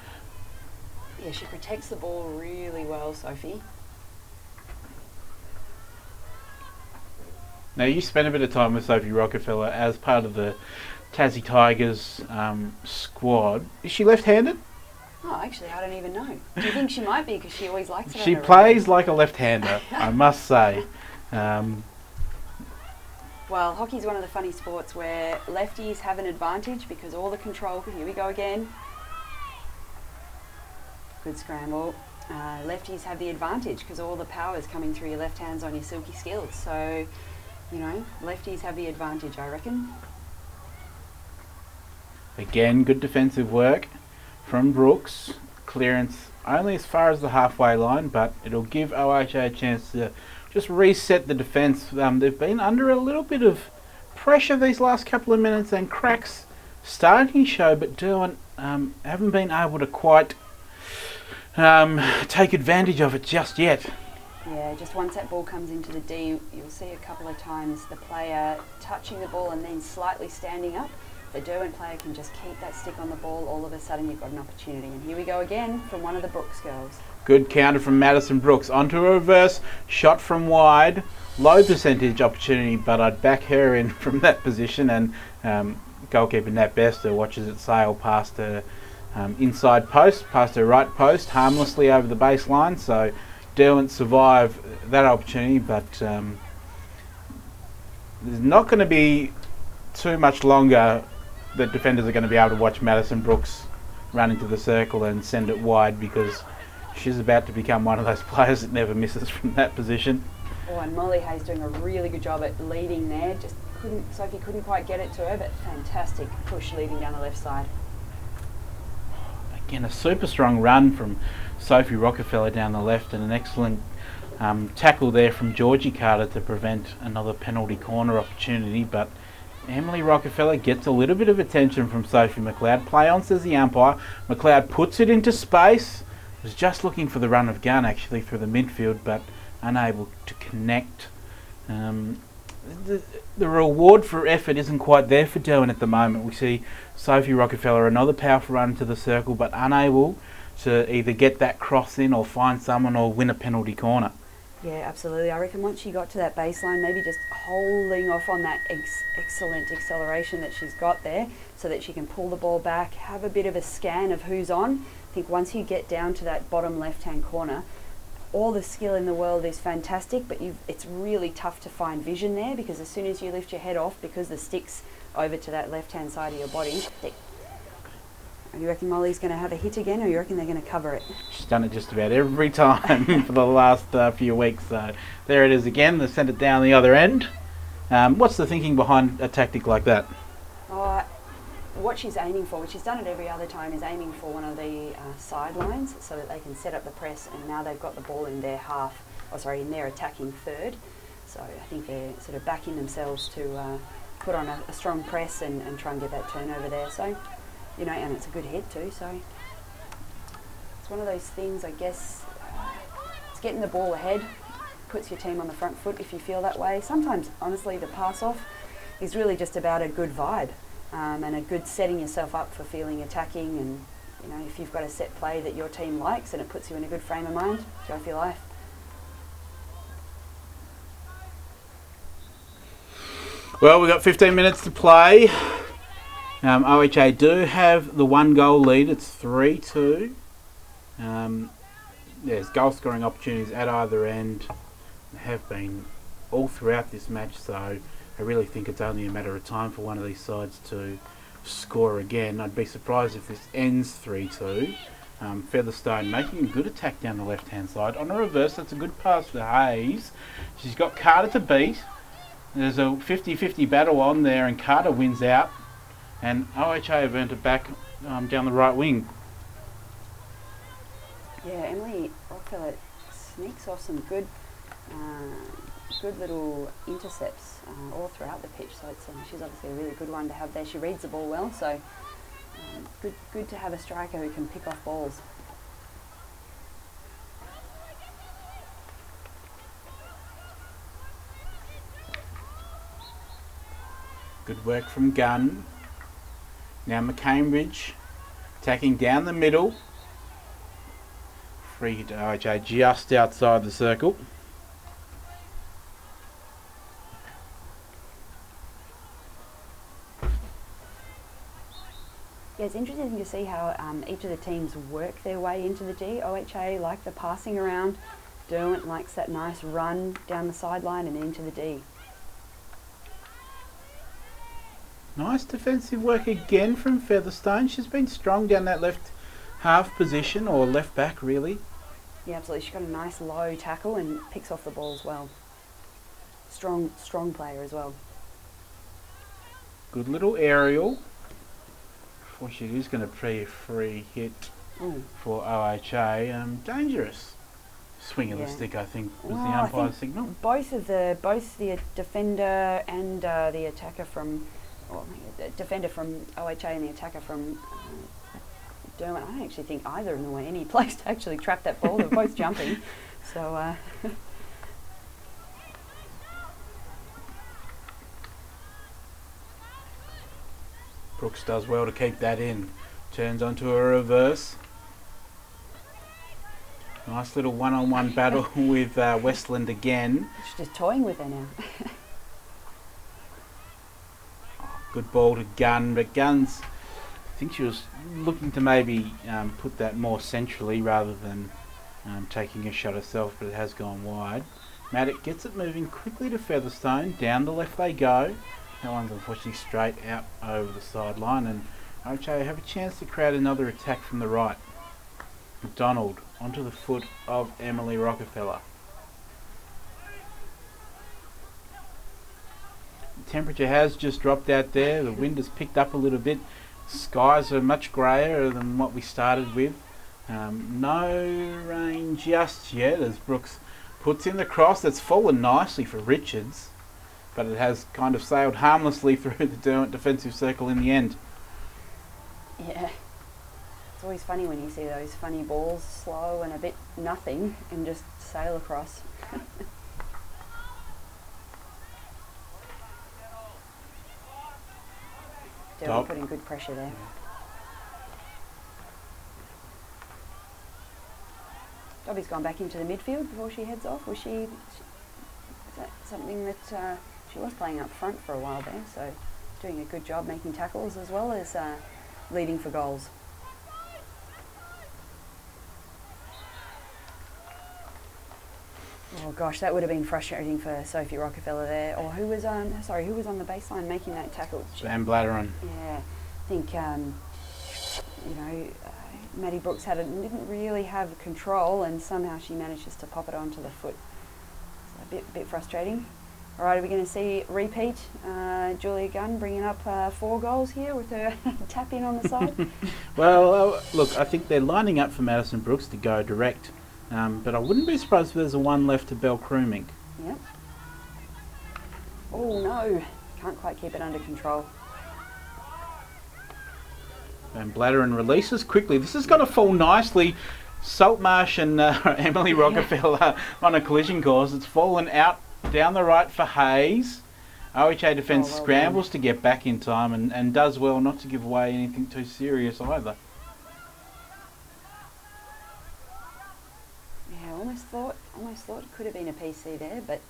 Yeah, she protects the ball really well, Sophie. Now, you spent a bit of time with Sophie Rockefeller as part of the Tassie Tigers squad. Is she left-handed? Oh, actually, I don't even know. Do you think she might be, because she always likes it? She plays like a left-hander, I must say. Well, hockey's one of the funny sports where lefties have an advantage because all the control, here we go again. Good scramble. Lefties have the advantage because all the power is coming through your left hands on your silky skills. So, lefties have the advantage, I reckon. Again, good defensive work from Brooks. Clearance only as far as the halfway line, but it'll give OHA a chance to just reset the defence. They've been under a little bit of pressure these last couple of minutes, and cracks starting to show, but Derwent haven't been able to quite take advantage of it just yet. Yeah, just once that ball comes into the D, you'll see a couple of times the player touching the ball and then slightly standing up. The Derwent player can just keep that stick on the ball, all of a sudden you've got an opportunity. And here we go again from one of the Brooks girls. Good counter from Madison Brooks. Onto a reverse, shot from wide. Low percentage opportunity, but I'd back her in from that position. And goalkeeper Nat Bester watches it sail past her inside post, past her right post, harmlessly over the baseline. So Derwent survive that opportunity, but there's not going to be too much longer that defenders are going to be able to watch Madison Brooks run into the circle and send it wide, because she's about to become one of those players that never misses from that position. Oh, and Molly Hayes doing a really good job at leading there. Sophie couldn't quite get it to her, but fantastic push leading down the left side. Again, a super strong run from Sophie Rockefeller down the left, and an excellent tackle there from Georgie Carter to prevent another penalty corner opportunity. But Emily Rockefeller gets a little bit of attention from Sophie McLeod. Play on, says the umpire. McLeod puts it into space. Was just looking for the run of gun actually through the midfield, but unable to connect. The reward for effort isn't quite there for Derwent at the moment. We see Sophie Rockefeller, another powerful run to the circle, but unable to either get that cross in or find someone or win a penalty corner. Yeah, absolutely. I reckon once she got to that baseline, maybe just holding off on that excellent acceleration that she's got there so that she can pull the ball back, have a bit of a scan of who's on. I think once you get down to that bottom left-hand corner, all the skill in the world is fantastic, but it's really tough to find vision there, because as soon as you lift your head off, because the stick's over to that left-hand side of your body, do you reckon Molly's going to have a hit again, or you reckon they're going to cover it? She's done it just about every time for the last few weeks. So there it is again. They sent it down the other end. What's the thinking behind a tactic like that? What she's aiming for, which she's done it every other time, is aiming for one of the sidelines so that they can set up the press, and now they've got the ball in their in their attacking third. So I think they're sort of backing themselves to put on a strong press and try and get that turnover there. So, and it's a good hit too. So it's one of those things, I guess, it's getting the ball ahead, puts your team on the front foot if you feel that way. Sometimes, honestly, the pass off is really just about a good vibe. And a good setting yourself up for feeling attacking, and if you've got a set play that your team likes and it puts you in a good frame of mind, go for your life. Well, we've got 15 minutes to play. OHA do have the 1-goal lead. It's 3-2. There's goal scoring opportunities at either end. There have been all throughout this match, so I really think it's only a matter of time for one of these sides to score again. I'd be surprised if this ends 3-2. Featherstone making a good attack down the left-hand side. On a reverse, that's a good pass for Hayes. She's got Carter to beat. There's a 50-50 battle on there, and Carter wins out. And OHA have earned it back down the right wing. Yeah, Emily Rockfeller sneaks off some good little intercepts all throughout the pitch, so she's obviously a really good one to have there. She reads the ball well, so good to have a striker who can pick off balls. Good work from Gunn. Now McCambridge attacking down the middle. Free hit to OHA just outside the circle. Yeah, it's interesting to see how each of the teams work their way into the D. OHA like the passing around. Derwent likes that nice run down the sideline and into the D. Nice defensive work again from Featherstone. She's been strong down that left half position, or left back really. Yeah, absolutely. She's got a nice low tackle and picks off the ball as well. Strong player as well. Good little aerial. Unfortunately, it is going to be a free hit for OHA. Dangerous swing of the stick, I think, was the umpire's signal. Both the defender and the attacker from, the defender from OHA and the attacker from Derwent, I don't actually think either of them were any place to actually trap that ball. They were both jumping. So. Brooks does well to keep that in. Turns onto a reverse. Nice little one-on-one battle with Westland again. She's just toying with her now. Good ball to Gunn, but Gunn's, I think she was looking to maybe put that more centrally rather than taking a shot herself, but it has gone wide. Maddock gets it moving quickly to Featherstone. Down the left they go. That one's unfortunately straight out over the sideline, and OHA have a chance to create another attack from the right. McDonald onto the foot of Emily Rockefeller. The temperature has just dropped out there. The wind has picked up a little bit. Skies are much greyer than what we started with. No rain just yet as Brooks puts in the cross. That's fallen nicely for Richards, but it has kind of sailed harmlessly through the Derwent defensive circle in the end. Yeah, it's always funny when you see those funny balls, slow and a bit nothing, and just sail across. Derwent putting good pressure there. Dobby's gone back into the midfield before she heads off. Is that something that she was playing up front for a while there, so doing a good job making tackles as well as leading for goals. gosh, that would have been frustrating for Sophie Rockefeller there. Or who was on the baseline making that tackle? Van Blatteren. Yeah, I think Maddie Brooks didn't really have control, and somehow she manages to pop it onto the foot. So a bit frustrating. All right, are we going to see repeat? Julia Gunn bringing up 4 goals here with her tap in on the side. Well, look, I think they're lining up for Madison Brooks to go direct, but I wouldn't be surprised if there's a one left to Belle Krumink. Yep. Oh no, can't quite keep it under control. And Blatteren releases quickly. This is going to fall nicely. Saltmarsh and Emily Rockefeller on a collision course. It's fallen out down the right for Hayes. OHA defence scrambles to get back in time and does well not to give away anything too serious either. Yeah, almost thought it could have been a PC there, but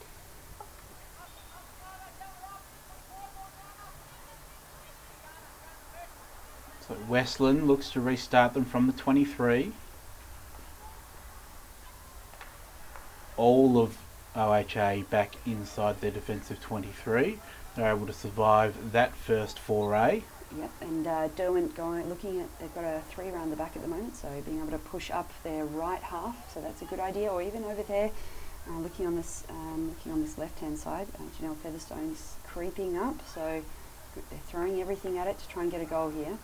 so Westland looks to restart them from the 23. All of OHA back inside their defensive 23. They're able to survive that first foray. Yep, and Derwent they've got a 3 around the back at the moment, so being able to push up their right half, so that's a good idea. Or even over there, looking on this left-hand side, Janelle Featherstone's creeping up, so they're throwing everything at it to try and get a goal here.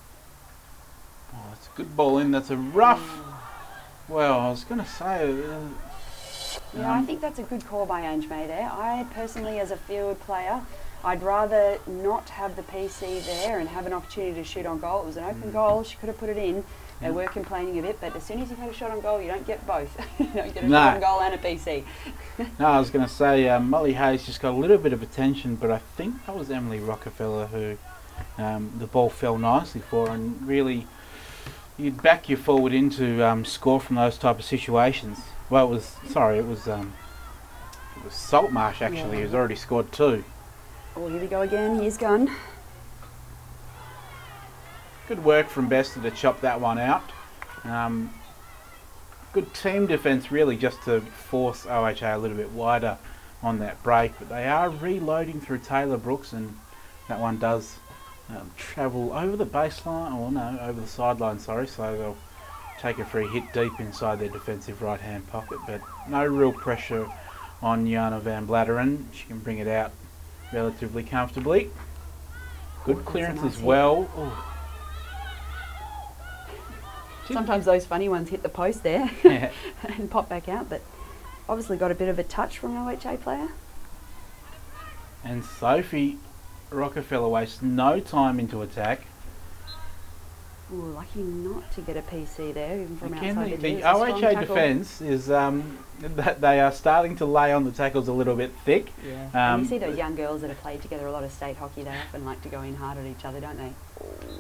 Oh, that's a good ball in. That's a rough. Well, I was going to say. Yeah, I think that's a good call by Ange May there. I personally, as a field player, I'd rather not have the PC there and have an opportunity to shoot on goal. It was an open goal. She could have put it in. They were complaining a bit, but as soon as you've had a shot on goal, you don't get both. You don't get a shot on goal and a PC. No, I was going to say Molly Hayes just got a little bit of attention, but I think that was Emily Rockefeller who the ball fell nicely for, and really you'd back your forward into score from those type of situations. Well, it was Saltmarsh actually who's already scored 2. Oh, here we go again. Here's Gunn. Good work from Bester to chop that one out. Good team defence really just to force OHA a little bit wider on that break, but they are reloading through Taylor Brooks, and that one does travel over the baseline, or no, over the sideline, sorry, so they'll take a free hit deep inside their defensive right-hand pocket, but no real pressure on Jana Van Blatteren. She can bring it out relatively comfortably. Good clearance as well. Ooh. Sometimes those funny ones hit the post there and pop back out, but obviously got a bit of a touch from an OHA player. And Sophie Rockefeller wastes no time into attack. Ooh, lucky not to get a PC there, even from Again, outside the OHA defence is that they are starting to lay on the tackles a little bit thick. Yeah. And you see those young girls that have played together a lot of state hockey, they often like to go in hard at each other, don't they?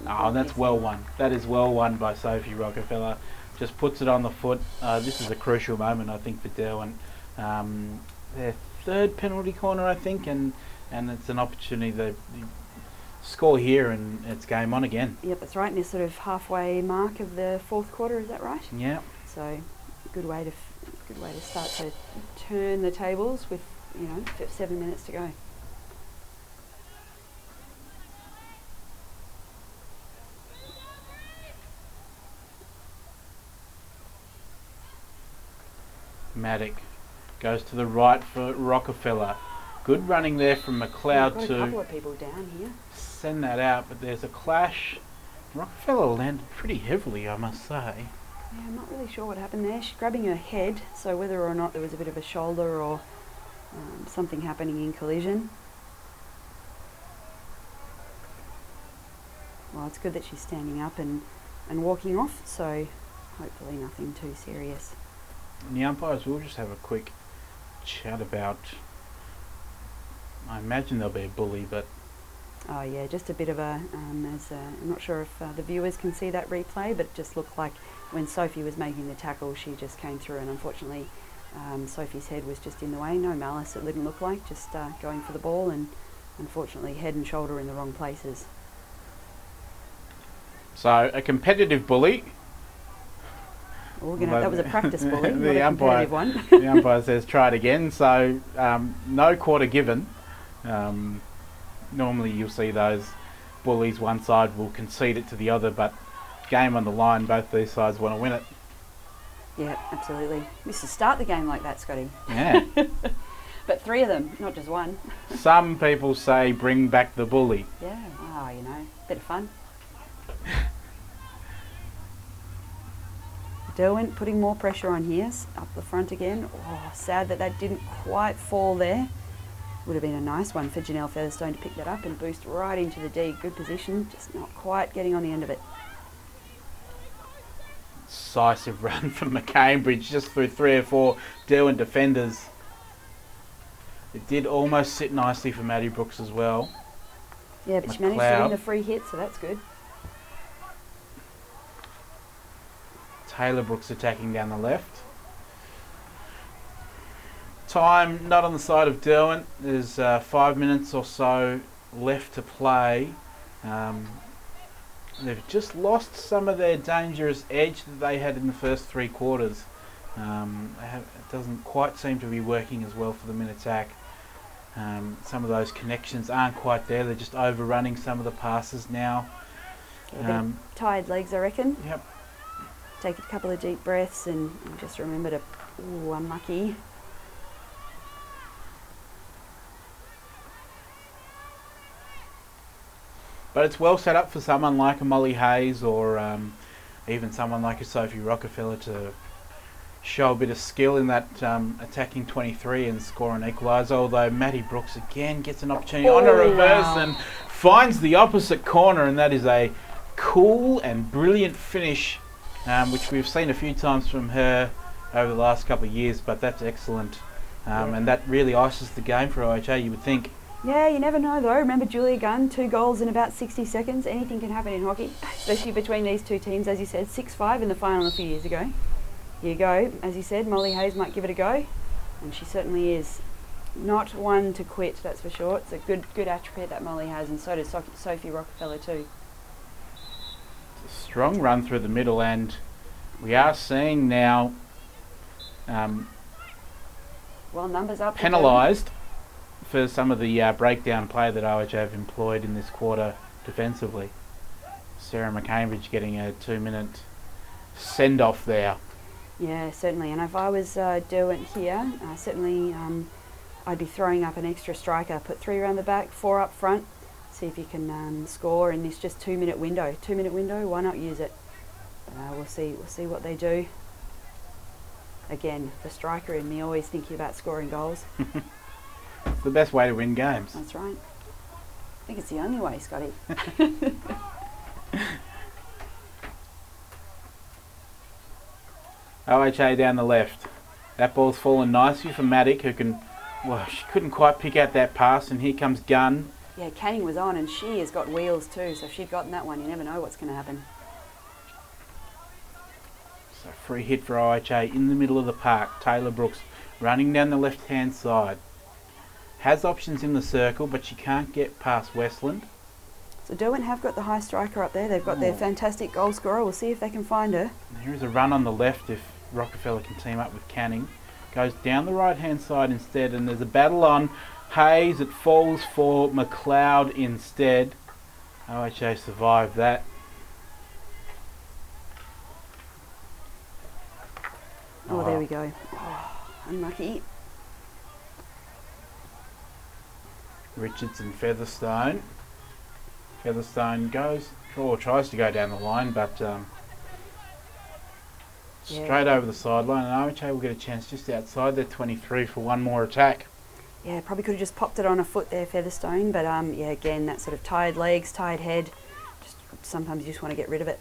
Oh, that's well won. That is well won by Sophie Rockefeller. Just puts it on the foot. This is a crucial moment, I think, for Derwent. Their 3rd penalty corner, I think, and it's an opportunity to score here, and it's game on again. Yep, that's right. In this sort of halfway mark of the 4th quarter, is that right? Yeah. So, good way to start to turn the tables with 7 minutes to go. Maddock goes to the right for Rockefeller. Good running there from McLeod to a couple of people down here. Send that out, but there's a clash. Rockefeller landed pretty heavily, I must say. Yeah, I'm not really sure what happened there. She's grabbing her head, so whether or not there was a bit of a shoulder or something happening in collision. Well, it's good that she's standing up and walking off, so hopefully nothing too serious. And the umpires will just have a quick chat about, I imagine there'll be a bully, but... Oh yeah, just a bit of a, I'm not sure if the viewers can see that replay, but it just looked like when Sophie was making the tackle, she just came through, and unfortunately Sophie's head was just in the way. No malice, it didn't look like, just going for the ball, and unfortunately head and shoulder in the wrong places. So a competitive bully. That was a practice bully, not The a umpire, competitive one. the umpire says try it again. So no quarter given. Normally you'll see those bullies, one side will concede it to the other, but game on the line, both these sides want to win it. Yeah, absolutely. We used to start the game like that, Scotty. Yeah. But 3 of them, not just one. Some people say bring back the bully. Yeah, bit of fun. Derwent putting more pressure on here, up the front again. Oh, sad that didn't quite fall there. Would have been a nice one for Janelle Featherstone to pick that up and boost right into the D. Good position, just not quite getting on the end of it. Decisive run from McCambridge, just through 3 or 4 Derwent defenders. It did almost sit nicely for Maddie Brooks as well. Yeah, but she managed to win the free hit, so that's good. Taylor Brooks attacking down the left. Time not on the side of Derwent. There's 5 minutes or so left to play. They've just lost some of their dangerous edge that they had in the first 3 quarters. It doesn't quite seem to be working as well for them in attack. Some of those connections aren't quite there. They're just overrunning some of the passes now. Tired legs, I reckon. Yep. Take a couple of deep breaths and just remember to... Ooh, unlucky. But it's well set up for someone like a Molly Hayes or even someone like a Sophie Rockefeller to show a bit of skill in that attacking 23 and score an equaliser, although Maddie Brooks again gets an opportunity on a reverse and finds the opposite corner, and that is a cool and brilliant finish, which we've seen a few times from her over the last couple of years, but that's excellent. And that really ices the game for OHA, you would think. Yeah, you never know though. Remember Julia Gunn, 2 goals in about 60 seconds. Anything can happen in hockey, especially between these two teams. As you said, 6-5 in the final a few years ago. Here you go. As you said, Molly Hayes might give it a go, and she certainly is. Not one to quit, that's for sure. It's a good attribute that Molly has, and so does Sophie Rockefeller too. It's a strong run through the middle, and we are seeing now numbers up. Penalised for some of the breakdown play that OHA have employed in this quarter defensively. Sarah McCambridge getting a 2-minute send-off there. Yeah, certainly. And if I was Derwent here, certainly I'd be throwing up an extra striker. Put 3 around the back, 4 up front. See if you can score in this just 2-minute window. 2-minute window, why not use it? We'll see what they do. Again, the striker in me always thinking about scoring goals. It's the best way to win games. That's right. I think it's the only way, Scotty. OHA down the left. That ball's fallen nicely for Maddock, who can... Well, she couldn't quite pick out that pass, and here comes Gunn. Yeah, Canning was on, and she has got wheels too, so if she'd gotten that one, you never know what's going to happen. So free hit for OHA in the middle of the park. Taylor Brooks running down the left-hand side. Has options in the circle, but she can't get past Westland. So Derwent have got the high striker up there. They've got their fantastic goal scorer. We'll see if they can find her. And here's a run on the left if Rockefeller can team up with Canning. Goes down the right-hand side instead, and there's a battle on Hayes. It falls for McLeod instead. OHA survived that. Oh, there we go. Oh, unlucky. Richardson, Featherstone. Featherstone tries to go down the line, but straight over the sideline, and OHA will get a chance just outside their 23 for one more attack. Yeah, probably could have just popped it on a foot there, Featherstone, but yeah, again, that sort of tired legs, tired head. Just sometimes you just want to get rid of it.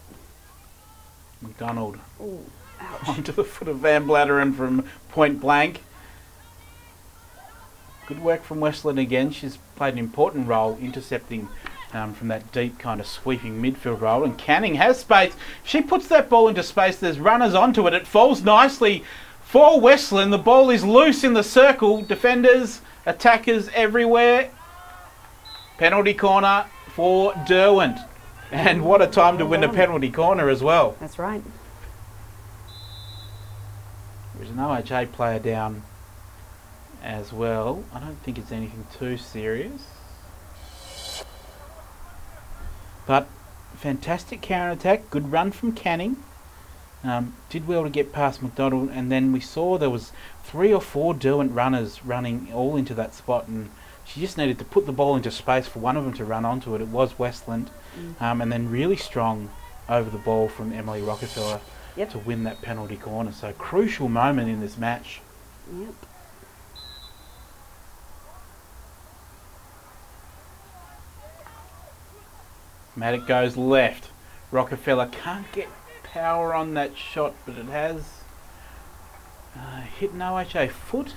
McDonald. Ooh, ouch. Onto the foot of Van Blatteren from point blank. Good work from Westland again. She's played an important role intercepting from that deep kind of sweeping midfield role. And Canning has space. She puts that ball into space. There's runners onto it. It falls nicely for Westland. The ball is loose in the circle. Defenders, attackers everywhere. Penalty corner for Derwent. And what a time to win a penalty corner as well. That's right. There's an OHA player down as well. I don't think it's anything too serious. But fantastic counter-attack. Good run from Canning. Did well to get past McDonald, and then we saw there was 3 or 4 Derwent runners running all into that spot, and she just needed to put the ball into space for one of them to run onto it. It was Westland. And then really strong over the ball from Emily Rockefeller to win that penalty corner. So crucial moment in this match. Yep. Maddock goes left. Rockefeller can't get power on that shot, but it has hit an OHA foot.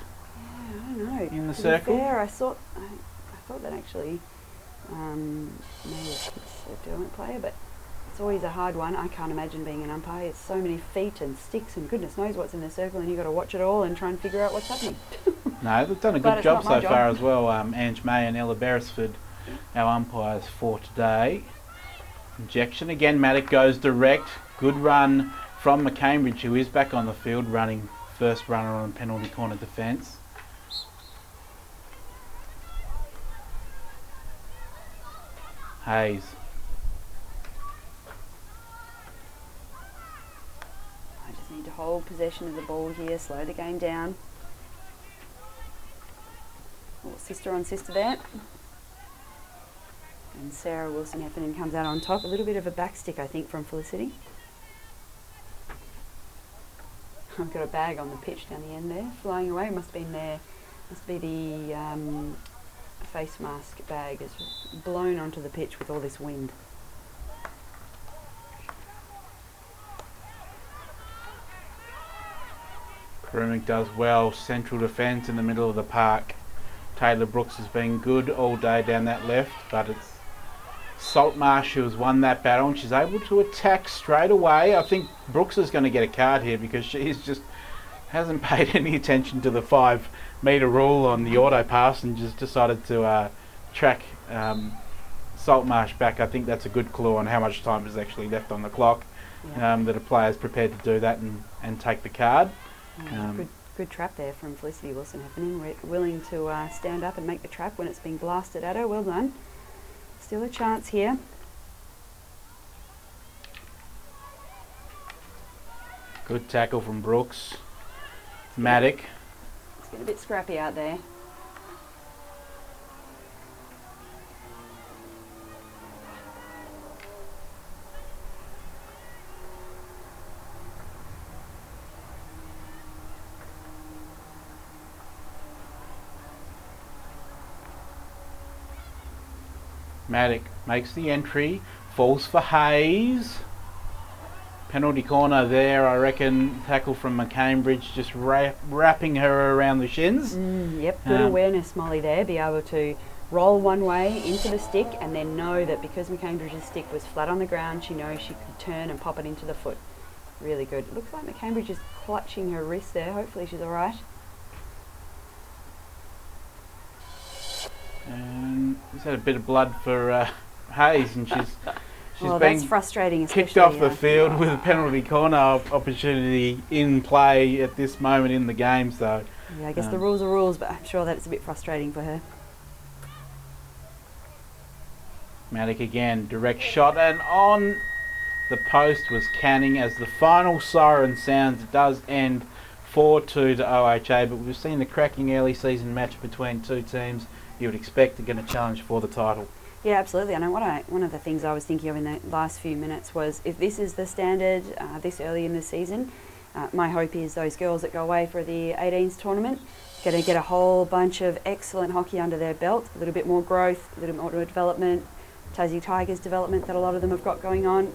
Yeah, I don't know. In the to circle. Be fair, I thought that actually may have hit a Derwent player, but it's always a hard one. I can't imagine being an umpire. It's so many feet and sticks, and goodness knows what's in the circle, and you've got to watch it all and try and figure out what's happening. No, they've done a good job so far as well. Ange May and Ella Beresford, our umpires for today. Injection again. Maddock goes direct. Good run from McCambridge, who is back on the field running first runner on penalty corner defence. Hayes. I just need to hold possession of the ball here, slow the game down. Oh, sister on sister there. And Sarah Wilson-Heffernan comes out on top. A little bit of a backstick, I think, from Felicity. I've got a bag on the pitch down the end there, flying away. Must be the face mask bag is blown onto the pitch with all this wind. Krumik does well. Central defence in the middle of the park. Taylor Brooks has been good all day down that left, but it's Saltmarsh who has won that battle, and she's able to attack straight away. I think Brooks is going to get a card here because she's just hasn't paid any attention to the 5 metre rule on the auto pass and just decided to track Saltmarsh back. I think that's a good clue on how much time is actually left on the clock, that a player's prepared to do that and take the card. Good trap there from Felicity Wilson-Heffernan. Willing to stand up and make the trap when it's being blasted at her. Well done. Still a chance here. Good tackle from Brooks. Maddock. It's getting a bit scrappy out there. Maddock makes the entry, falls for Hayes. Penalty corner there, I reckon. Tackle from McCambridge, just wrapping her around the shins. Yep, good awareness, Molly, there. Be able to roll one way into the stick and then know that because McCambridge's stick was flat on the ground, she knows she could turn and pop it into the foot. Really good. Looks like McCambridge is clutching her wrist there. Hopefully she's all right. And he's had a bit of blood for Hayes, and she's that's frustrating, kicked off the field with a penalty corner opportunity in play at this moment in the game. So yeah, I guess the rules are rules, but I'm sure that it's a bit frustrating for her. Maddock again, direct shot, and on the post was Canning. As the final siren sounds, it does end 4-2 to OHA, but we've seen the cracking early season match between two teams you would expect are going to challenge for the title. Yeah, absolutely. I know one of the things I was thinking of in the last few minutes was if this is the standard this early in the season, my hope is those girls that go away for the 18s tournament going to get a whole bunch of excellent hockey under their belt, a little bit more growth, a little more development, Tassie Tigers development that a lot of them have got going on,